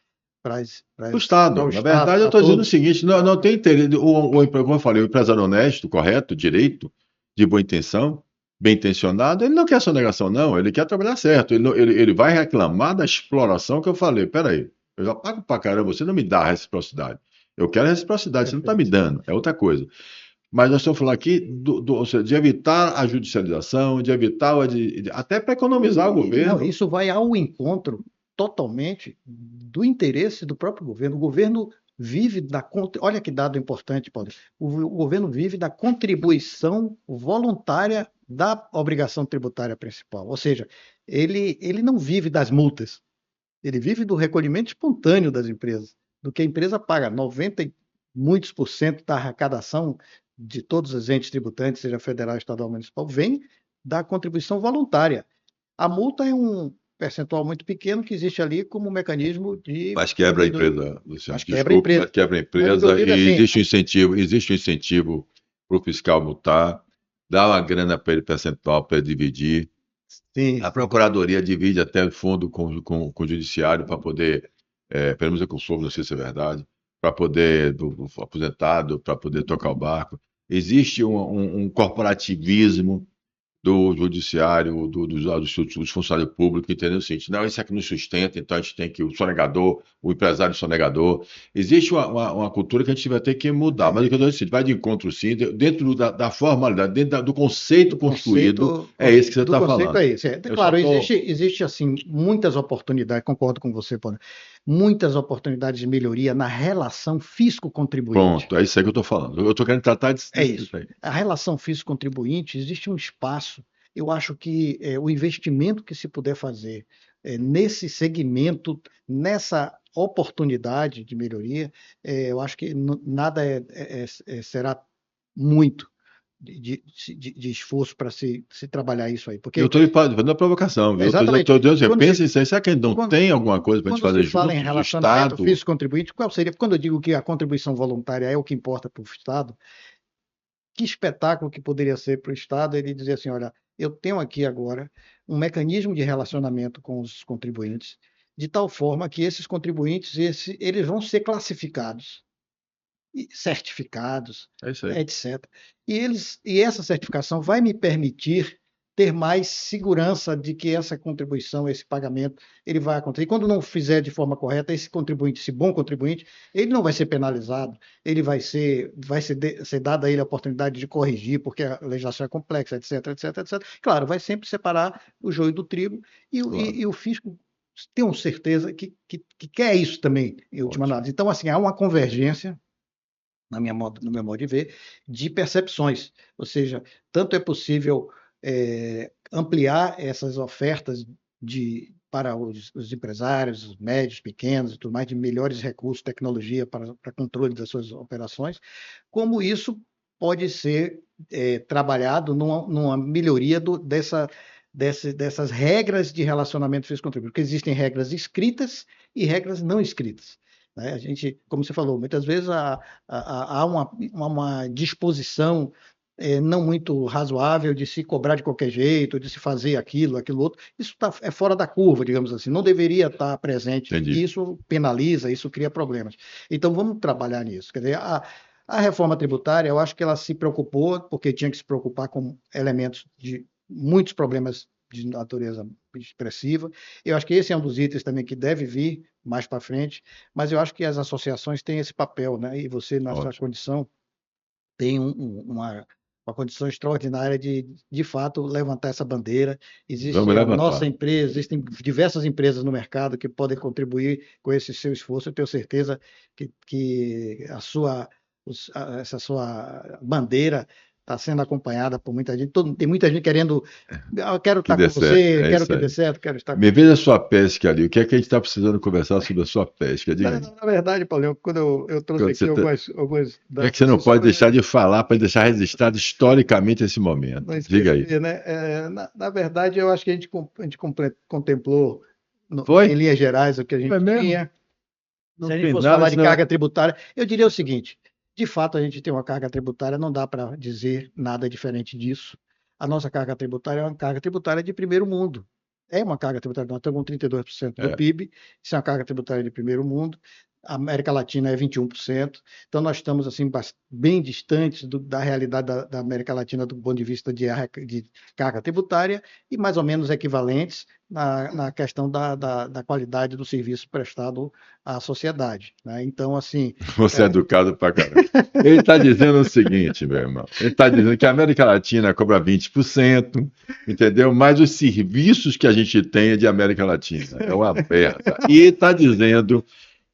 O o Estado. Na Estado, verdade, eu para estou dizendo o todos. seguinte: não tem interesse. Como eu falei, o empresário honesto, correto, direito, de boa intenção, bem intencionado, ele não quer sonegação, não. Ele quer trabalhar certo. Ele vai reclamar da exploração que eu falei. Peraí, eu já pago pra caramba, você não me dá a reciprocidade. Eu quero a reciprocidade, você não está me Perfeito. dando, é outra coisa. Mas nós estamos falando aqui ou seja, de evitar a judicialização, de evitar até para economizar o Não, governo. isso vai ao encontro totalmente do interesse do próprio governo. O governo vive olha que dado importante, Paulo. O governo vive da contribuição voluntária da obrigação tributária principal. Ou seja, ele não vive das multas, ele vive do recolhimento espontâneo das empresas, do que a empresa paga. 90 e muitos por cento da arrecadação de todos os entes tributantes, seja federal, estadual, municipal, vem da contribuição voluntária. A multa percentual muito pequeno que existe ali como mecanismo de Mas quebra a empresa, Luciano, mas quebra a desculpe, empresa. mas quebra a Mas o que eu empresa digo é e assim, existe um incentivo para o fiscal multar, dá uma grana para ele percentual para ele dividir. sim, A sim, Procuradoria divide até o fundo com o Judiciário para poder, pelo menos é que eu soube, não sei se é verdade, para poder, do aposentado, para poder tocar o barco. Existe um corporativismo do judiciário, dos funcionários públicos, entendeu? Assim, não, isso aqui nos sustenta, então a gente tem que, o sonegador, o empresário sonegador. Existe uma cultura que a gente vai ter que mudar, mas o que eu estou dizendo, vai de encontro sim, dentro da formalidade, dentro do conceito do construído, conceito, é esse que você do está conceito falando. é esse. Eu só Claro, estou. existe assim muitas oportunidades, concordo com você, Paulo, muitas oportunidades de melhoria na relação fisco-contribuinte. Pronto, é isso aí que eu estou falando. Eu estou querendo tratar É disso isso. aí. A relação fisco-contribuinte, existe um espaço. Eu acho que o investimento que se puder fazer nesse segmento, nessa oportunidade de melhoria, eu acho que nada será muito de esforço para se trabalhar isso aí. Eu Porque, estou fazendo a provocação, viu? Eu exatamente, estou dizendo assim, quando pensa se, isso aí, será que não quando, tem alguma coisa para a gente quando se fazer fala em juntos, o relacionamento Estado? fisco-contribuinte, qual seria? Quando eu digo que a contribuição voluntária é o que importa para o Estado, que espetáculo que poderia ser para o Estado ele dizer assim: olha, eu tenho aqui agora um mecanismo de relacionamento com os contribuintes, de tal forma que esses contribuintes eles vão ser classificados, certificados, É isso aí. etc. E essa certificação vai me permitir ter mais segurança de que essa contribuição, esse pagamento, ele vai acontecer. E quando não fizer de forma correta, esse contribuinte, esse bom contribuinte, ele não vai ser penalizado, ele ser dada a ele a oportunidade de corrigir, porque a legislação é complexa, etc, etc, etc. Claro, vai sempre separar o joio do trigo Claro, e o fisco tenho certeza que quer isso também, em última ótimo. análise. Então, assim, há uma convergência no meu modo de ver, de percepções. Ou seja, tanto é possível ampliar essas ofertas para os empresários, os médios, pequenos e tudo mais, de melhores recursos, tecnologia para controle das suas operações, como isso pode ser trabalhado numa melhoria dessas regras de relacionamento fiscal-contribuinte, porque existem regras escritas e regras não escritas. Né? A gente, como você falou, muitas vezes há uma disposição não muito razoável de se cobrar de qualquer jeito, de se fazer aquilo outro. Isso é fora da curva, digamos assim, não deveria estar presente. E Entendi. isso penaliza, isso cria problemas. Então, vamos trabalhar nisso. Quer dizer, a reforma tributária, eu acho que ela se preocupou, porque tinha que se preocupar com elementos de muitos problemas de natureza expressiva. Eu acho que esse é um dos itens também que deve vir mais para frente, mas eu acho que as associações têm esse papel, né? E você, na sua Ótimo. condição, tem uma condição extraordinária de fato, levantar essa bandeira. Vamos Existe a nossa levantar. empresa, existem diversas empresas no mercado que podem contribuir com esse seu esforço. Eu tenho certeza que essa sua bandeira está sendo acompanhada por muita gente. Tem muita gente querendo. Eu quero Que estar dê com certo. você, É quero isso que dê aí. certo, quero estar Me com. veja a sua pesca ali. O que é que a gente está precisando conversar sobre a sua pesca? Diga aí. Na verdade, Paulinho, quando eu trouxe Quando aqui você tá- algumas O que é que você datas, não assim, só pode para deixar de falar para deixar registrado historicamente esse momento? não Diga aí. esquecer, né? Na verdade, eu acho que a gente contemplou, Foi? em linhas gerais, o que a Foi gente mesmo? tinha. Não Se a gente tem fosse nada, falar de senão. carga tributária, eu diria o seguinte: de fato, a gente tem uma carga tributária, não dá para dizer nada diferente disso. A nossa carga tributária é uma carga tributária de primeiro mundo. É uma carga tributária, nós estamos com 32% do É. PIB, isso é uma carga tributária de primeiro mundo. A América Latina é 21%, então nós estamos assim bem distantes da realidade da América Latina do ponto de vista de carga tributária e mais ou menos equivalentes na questão da qualidade do serviço prestado à sociedade. Né? Então, assim, Você é é, educado pra caramba. Ele está dizendo o seguinte, meu irmão. Ele está dizendo que a América Latina cobra 20%, entendeu? Mas os serviços que a gente tem é de América Latina. É uma merda. E está dizendo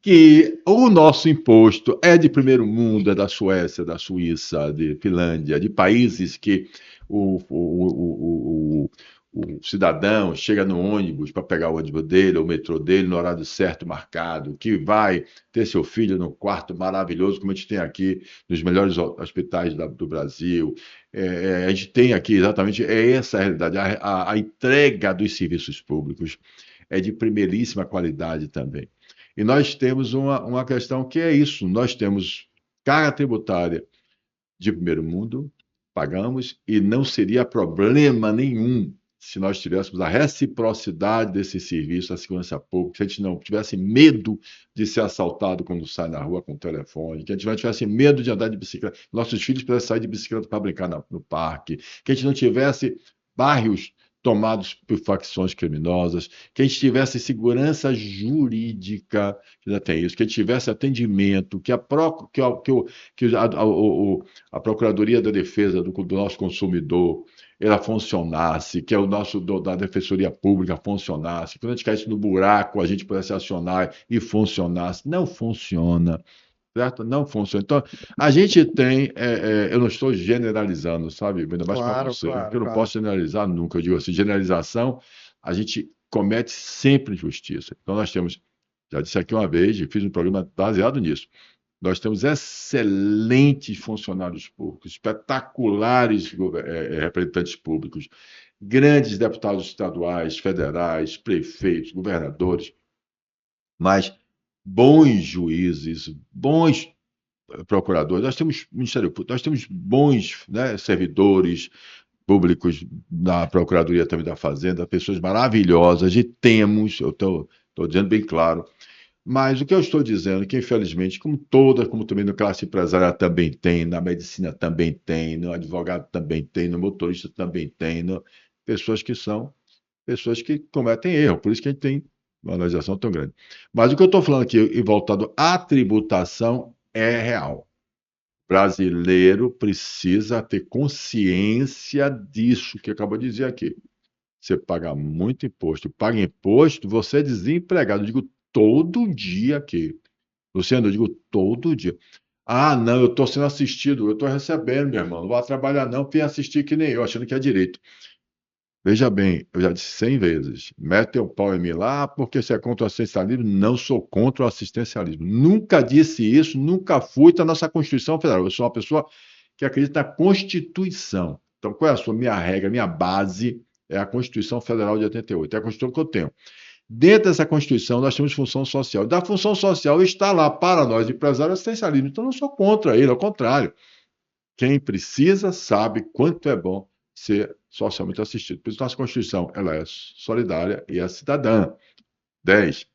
que o nosso imposto é de primeiro mundo, é da Suécia, da Suíça, de Finlândia, de países que o cidadão chega no ônibus para pegar o ônibus dele, o metrô dele, no horário certo marcado, que vai ter seu filho num quarto maravilhoso, como a gente tem aqui nos melhores hospitais do Brasil. A gente tem aqui exatamente essa a realidade, a entrega dos serviços públicos. é de primeiríssima qualidade também. E nós temos uma questão que é isso: nós temos carga tributária de primeiro mundo, pagamos, e não seria problema nenhum se nós tivéssemos a reciprocidade desse serviço da segurança pública, se a gente não tivesse medo de ser assaltado quando sai na rua com o telefone, que a gente não tivesse medo de andar de bicicleta, nossos filhos pudessem sair de bicicleta para brincar no parque, que a gente não tivesse bairros tomados por facções criminosas, que a gente tivesse segurança jurídica, que ainda tem isso, que a gente tivesse atendimento, que a, Pro, que a Procuradoria da Defesa do nosso consumidor ela funcionasse, que é o nosso da Defensoria Pública funcionasse, quando a gente caísse no buraco, a gente pudesse acionar e funcionasse. Não funciona, certo? Não funciona. Então, a gente tem, eu não estou generalizando, sabe? Ainda mais para Claro, você, porque claro, eu não claro. posso generalizar nunca. Eu digo assim, generalização, a gente comete sempre injustiça. Então, nós temos, já disse aqui uma vez, e fiz um programa baseado nisso. Nós temos excelentes funcionários públicos, espetaculares representantes públicos, grandes deputados estaduais, federais, prefeitos, governadores, mas bons juízes, bons procuradores. Nós temos Ministério Público, nós temos bons, né, servidores públicos na Procuradoria também da Fazenda, pessoas maravilhosas, e temos, eu estou dizendo bem claro, mas o que eu estou dizendo é que, infelizmente, como também na classe empresarial também tem, na medicina também tem, no advogado também tem, no motorista também tem, pessoas que são pessoas que cometem erro, por isso que a gente tem uma legislação tão grande. Mas o que eu estou falando aqui, e voltado à tributação, é real. O brasileiro precisa ter consciência disso que acabou de dizer aqui. Você paga muito imposto, paga imposto, você é desempregado. Eu digo todo dia aqui. Luciano, eu digo todo dia. Ah, não, eu estou sendo assistido, eu estou recebendo, meu irmão. Não vá trabalhar, não, vem assistir que nem eu, achando que é direito. Veja bem, eu já disse 100 vezes. Mete o pau em mim lá, porque você é contra o assistencialismo. Não sou contra o assistencialismo. Nunca disse isso, nunca fui, está na nossa Constituição Federal. Eu sou uma pessoa que acredita na Constituição. Então, qual é a sua minha regra, minha base? É a Constituição Federal de 88. É a Constituição que eu tenho. Dentro dessa Constituição, nós temos função social. Da função social está lá para nós, empresários, o assistencialismo. Então, eu não sou contra ele, ao contrário. Quem precisa sabe quanto é bom ser socialmente assistido. Por isso, nossa Constituição ela é solidária e é cidadã. 10.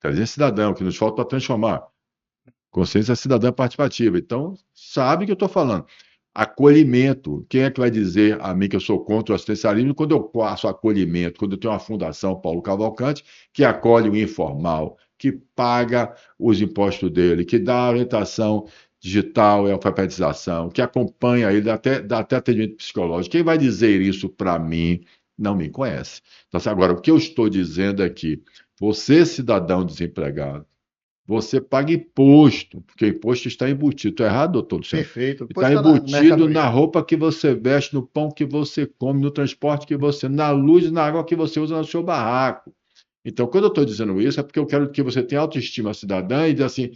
Trazer cidadão, que nos falta para transformar. Consciência cidadã participativa. Então, sabe o que eu estou falando. Acolhimento. Quem é que vai dizer a mim que eu sou contra o assistencialismo quando eu faço acolhimento, quando eu tenho uma fundação, Paulo Cavalcante, que acolhe o informal, que paga os impostos dele, que dá orientação digital e alfabetização, que acompanha ele, dá até atendimento psicológico. Quem vai dizer isso para mim não me conhece. Então, agora, o que eu estou dizendo é que você, cidadão desempregado, você paga imposto, porque o imposto está embutido. Estou errado, doutor Luciano? Perfeito. Está Depois está na embutido na mercadoria. roupa que você veste, no pão que você come, no transporte que você, na luz e na água que você usa no seu barraco. Então, quando eu estou dizendo isso, é porque eu quero que você tenha autoestima cidadã e diga assim,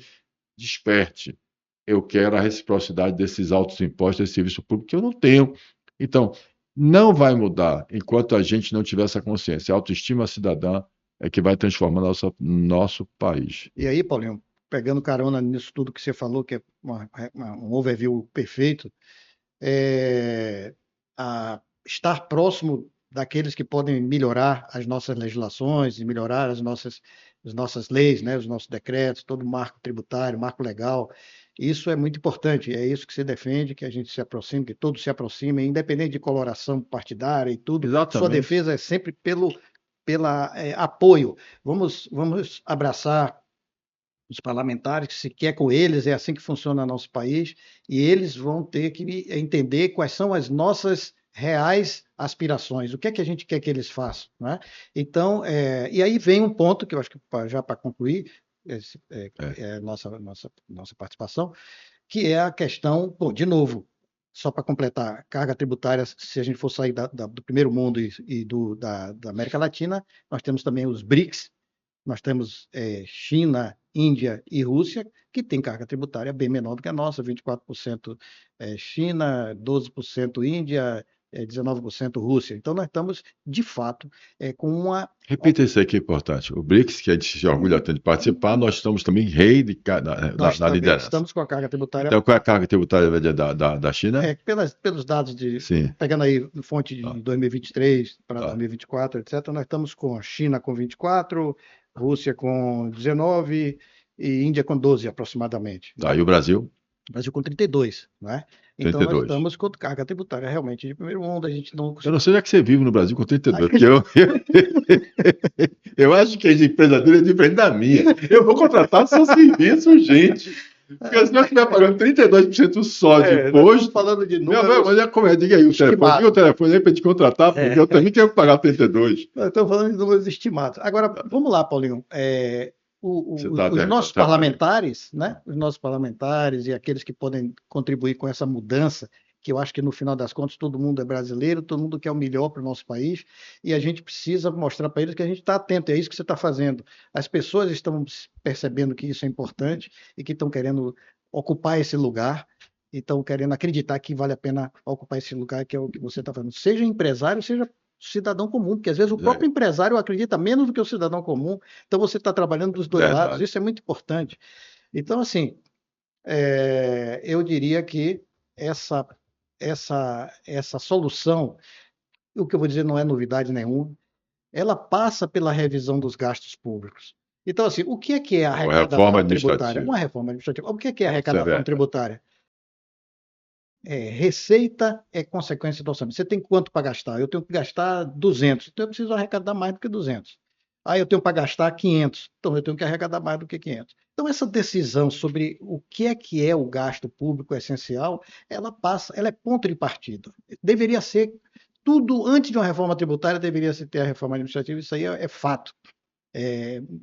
desperte. Eu quero a reciprocidade desses altos impostos, desse serviço público que eu não tenho. Então, não vai mudar enquanto a gente não tiver essa consciência. A autoestima cidadã é que vai transformar nosso país. E aí, Paulinho, pegando carona nisso tudo que você falou, que é um overview perfeito, é, estar próximo daqueles que podem melhorar as nossas legislações e melhorar as nossas leis, né, os nossos decretos, todo o marco tributário, marco legal. Isso é muito importante, é isso que você defende, que a gente se aproxime, que todos se aproximem, independente de coloração partidária e tudo. Sua Exatamente. defesa é sempre pela apoio. Vamos abraçar os parlamentares, que se quer com eles, é assim que funciona nosso país, e eles vão ter que entender quais são as nossas reais aspirações, o que é que a gente quer que eles façam, né? Então, e aí vem um ponto que eu acho que já para concluir É. nossa participação, que é a questão, bom, de novo, só para completar, carga tributária, se a gente for sair do primeiro mundo e da América Latina, nós temos também os BRICS, nós temos China, Índia e Rússia, que têm carga tributária bem menor do que a nossa, 24% China, 12% Índia, 19% Rússia. Então, nós estamos, de fato, com uma. Repita isso aí que é importante. O BRICS, que a gente se orgulha tanto de participar, nós estamos também Nós na também liderança. estamos com a carga tributária. Então, qual é a carga tributária da China? Pelos dados Sim. pegando aí fonte de Tá. 2023 para Tá. 2024, etc., nós estamos com a China com 24, Rússia com 19 e Índia com 12 aproximadamente. Tá. E o Brasil? Brasil com 32, não é? Então, nós 32. estamos com carga tributária realmente de primeiro mundo, a gente não. Eu não sei onde é que você vive no Brasil com 32, porque eu acho que a empresa dele é diferente da minha. Eu vou contratar seu serviço, gente. Porque se eu estiver pagando 32% só de nós imposto. estamos falando de Meu, números. mas como é? Diga aí o telefone. estimados. Diga o telefone aí para te contratar, porque eu também tenho que pagar 32. Nós estamos falando de números estimados. Agora, vamos lá, Paulinho. Você tá Os nossos tá- parlamentares, né? Os nossos parlamentares e aqueles que podem contribuir com essa mudança, que eu acho que no final das contas todo mundo é brasileiro, todo mundo quer o melhor para o nosso país, e a gente precisa mostrar para eles que a gente está atento, é isso que você está fazendo. As pessoas estão percebendo que isso é importante e que estão querendo ocupar esse lugar, e estão querendo acreditar que vale a pena ocupar esse lugar, que é o que você está fazendo. Seja empresário, seja cidadão comum, porque às vezes o próprio empresário acredita menos do que o cidadão comum, então você está trabalhando dos dois lados, isso é muito importante. Então, assim, eu diria que essa solução, o que eu vou dizer não é novidade nenhuma, ela passa pela revisão dos gastos públicos. Então, assim, o que é a arrecadação reforma tributária? administrativa. Uma reforma administrativa. O que é a arrecadação Severa. tributária? Receita é consequência do orçamento. Você tem quanto para gastar? Eu tenho que gastar 200, então eu preciso arrecadar mais do que 200. Aí eu tenho para gastar 500, então eu tenho que arrecadar mais do que 500. Então essa decisão sobre o que é o gasto público essencial, ela é ponto de partida. Deveria ser tudo antes de uma reforma tributária, deveria se ter a reforma administrativa, isso aí é fato.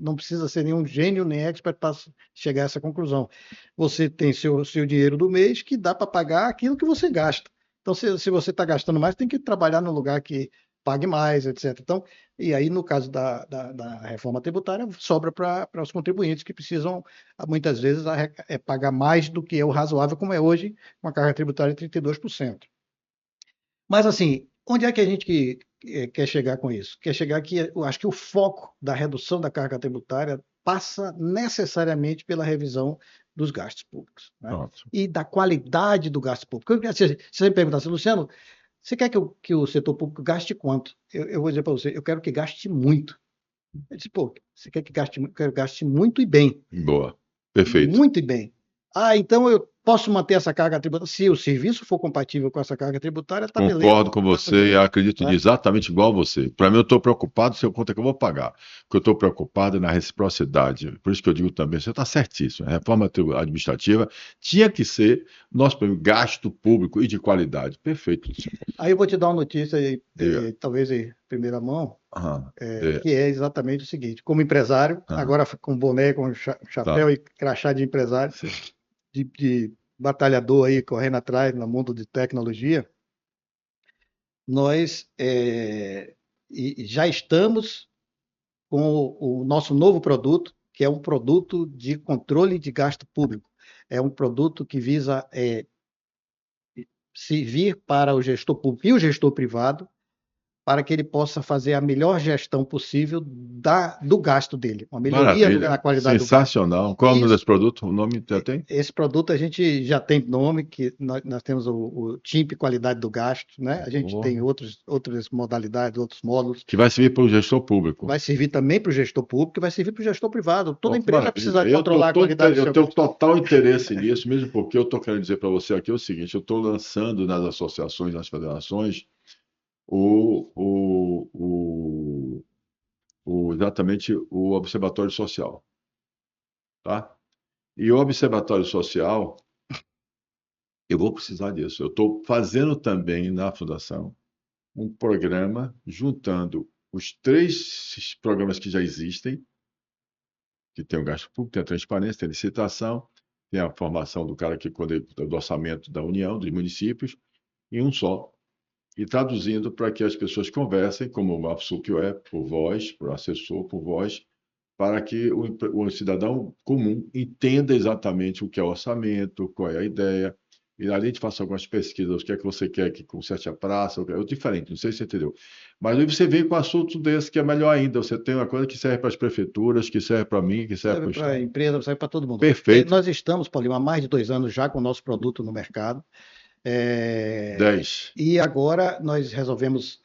Não precisa ser nenhum gênio nem expert para chegar a essa conclusão. Você tem seu dinheiro do mês que dá para pagar aquilo que você gasta. Então, se você está gastando mais, tem que trabalhar no lugar que pague mais, etc. Então, e aí, no caso da reforma tributária, sobra para os contribuintes que precisam, muitas vezes, pagar mais do que é o razoável, como é hoje, uma carga tributária de 32%. Mas, assim, onde é que a gente quer chegar com isso? Quer chegar que eu acho que o foco da redução da carga tributária passa necessariamente pela revisão dos gastos públicos, né? E da qualidade do gasto público. Se você me perguntasse, Luciano, você quer que o setor público gaste quanto? Eu vou dizer para você, eu quero que gaste muito. Eu disse, pô, você quer que gaste muito? Eu quero que gaste muito e bem. Boa. Perfeito. Muito e bem. Então eu posso manter essa carga tributária. Se o serviço for compatível com essa carga tributária, está beleza. Concordo com você e acredito exatamente igual a você. Para mim, eu estou preocupado se eu quanto é que eu vou pagar. Porque eu estou preocupado na reciprocidade. Por isso que eu digo também, você está certíssimo. A reforma administrativa tinha que ser nosso gasto público e de qualidade. Perfeito. Aí eu vou te dar uma notícia, talvez em primeira mão, que é exatamente o seguinte. Como empresário, agora com boné, com chapéu e crachá de empresário, de batalhador aí correndo atrás no mundo de tecnologia, nós já estamos com o nosso novo produto, que é um produto de controle de gasto público. É um produto que visa servir para o gestor público e o gestor privado, para que ele possa fazer a melhor gestão possível do gasto dele, uma melhoria na qualidade do gasto. Sensacional. Qual é o nome desse produto? O nome já tem? Esse produto a gente já tem nome, que nós temos o TIMP Qualidade do Gasto, né? A gente tem outras modalidades, outros módulos. Que vai servir para o gestor público. Vai servir também para o gestor público e vai servir para o gestor privado. Toda empresa precisa controlar a qualidade do seu gasto. Eu tenho total interesse nisso, mesmo porque eu estou querendo dizer para você aqui o seguinte, eu estou lançando nas associações, nas federações, exatamente o Observatório Social. Tá? E o Observatório Social, eu vou precisar disso. Eu estou fazendo também na Fundação um programa juntando os 3 programas que já existem, que tem o gasto público, tem a transparência, tem a licitação, tem a formação do cara que cuida do orçamento da União, dos municípios, em um só. E traduzindo para que as pessoas conversem, como o AFSUP é, por voz, por assessor, por voz, para que o cidadão comum entenda exatamente o que é orçamento, qual é a ideia, e ali a gente faz algumas pesquisas, o que é que você quer que conserte a praça, é diferente, não sei se você entendeu. Mas aí você vem com assunto desse que é melhor ainda, você tem uma coisa que serve para as prefeituras, que serve para mim, que serve para o Serve para a Estado. empresa, serve para todo mundo. Perfeito. Nós estamos, Paulinho, há mais de 2 anos já com o nosso produto no mercado. 10. E agora nós resolvemos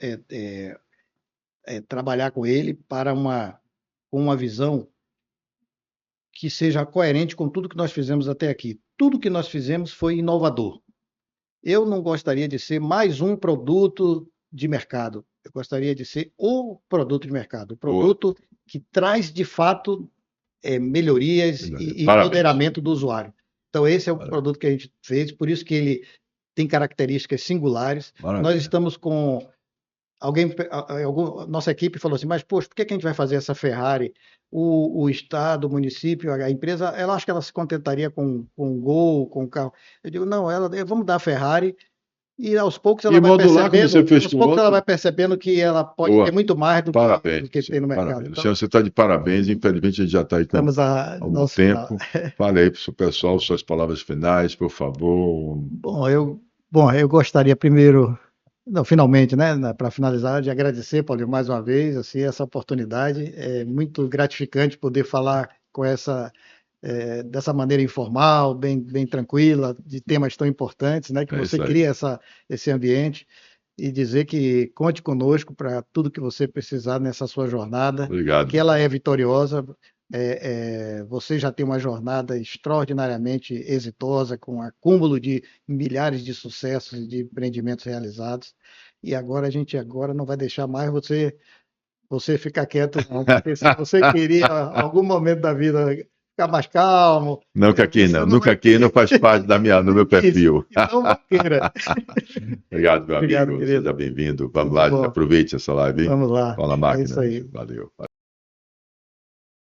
trabalhar com ele para com uma visão que seja coerente com tudo que nós fizemos até aqui. Tudo que nós fizemos foi inovador. Eu não gostaria de ser mais um produto de mercado. Eu gostaria de ser o produto de mercado, o produto que traz de fato melhorias e empoderamento do usuário. Então esse é o produto que a gente fez, por isso que ele tem características singulares. Maravilha. Nós estamos com nossa equipe falou assim, mas poxa, por que a gente vai fazer essa Ferrari? O Estado, o município, a empresa, ela acha que ela se contentaria com um Gol, com um carro. Eu digo, não, vamos dar a Ferrari e aos poucos ela vai percebendo, ela vai percebendo que ela pode ter muito mais do que tem no mercado. Então, você está de parabéns, infelizmente a gente já está aí com algum tempo. Fale aí para o pessoal suas palavras finais, por favor. Bom, eu gostaria primeiro, finalmente, né, para finalizar, de agradecer, Paulinho, mais uma vez, assim, essa oportunidade. É muito gratificante poder falar com dessa maneira informal, bem tranquila, de temas tão importantes, né, que você cria esse ambiente e dizer que conte conosco para tudo que você precisar nessa sua jornada. Obrigado. Que ela é vitoriosa. Você já tem uma jornada extraordinariamente exitosa, com um acúmulo de milhares de sucessos e de empreendimentos realizados, e agora a gente não vai deixar mais você ficar quieto, não, porque se você queria algum momento da vida ficar mais calmo... Nunca aqui não faz parte do meu perfil. Então não queira. Obrigado, meu amigo. Querido. Seja bem-vindo. Vamos lá, aproveite essa live. Vamos lá. Fala a máquina. É isso aí. Valeu.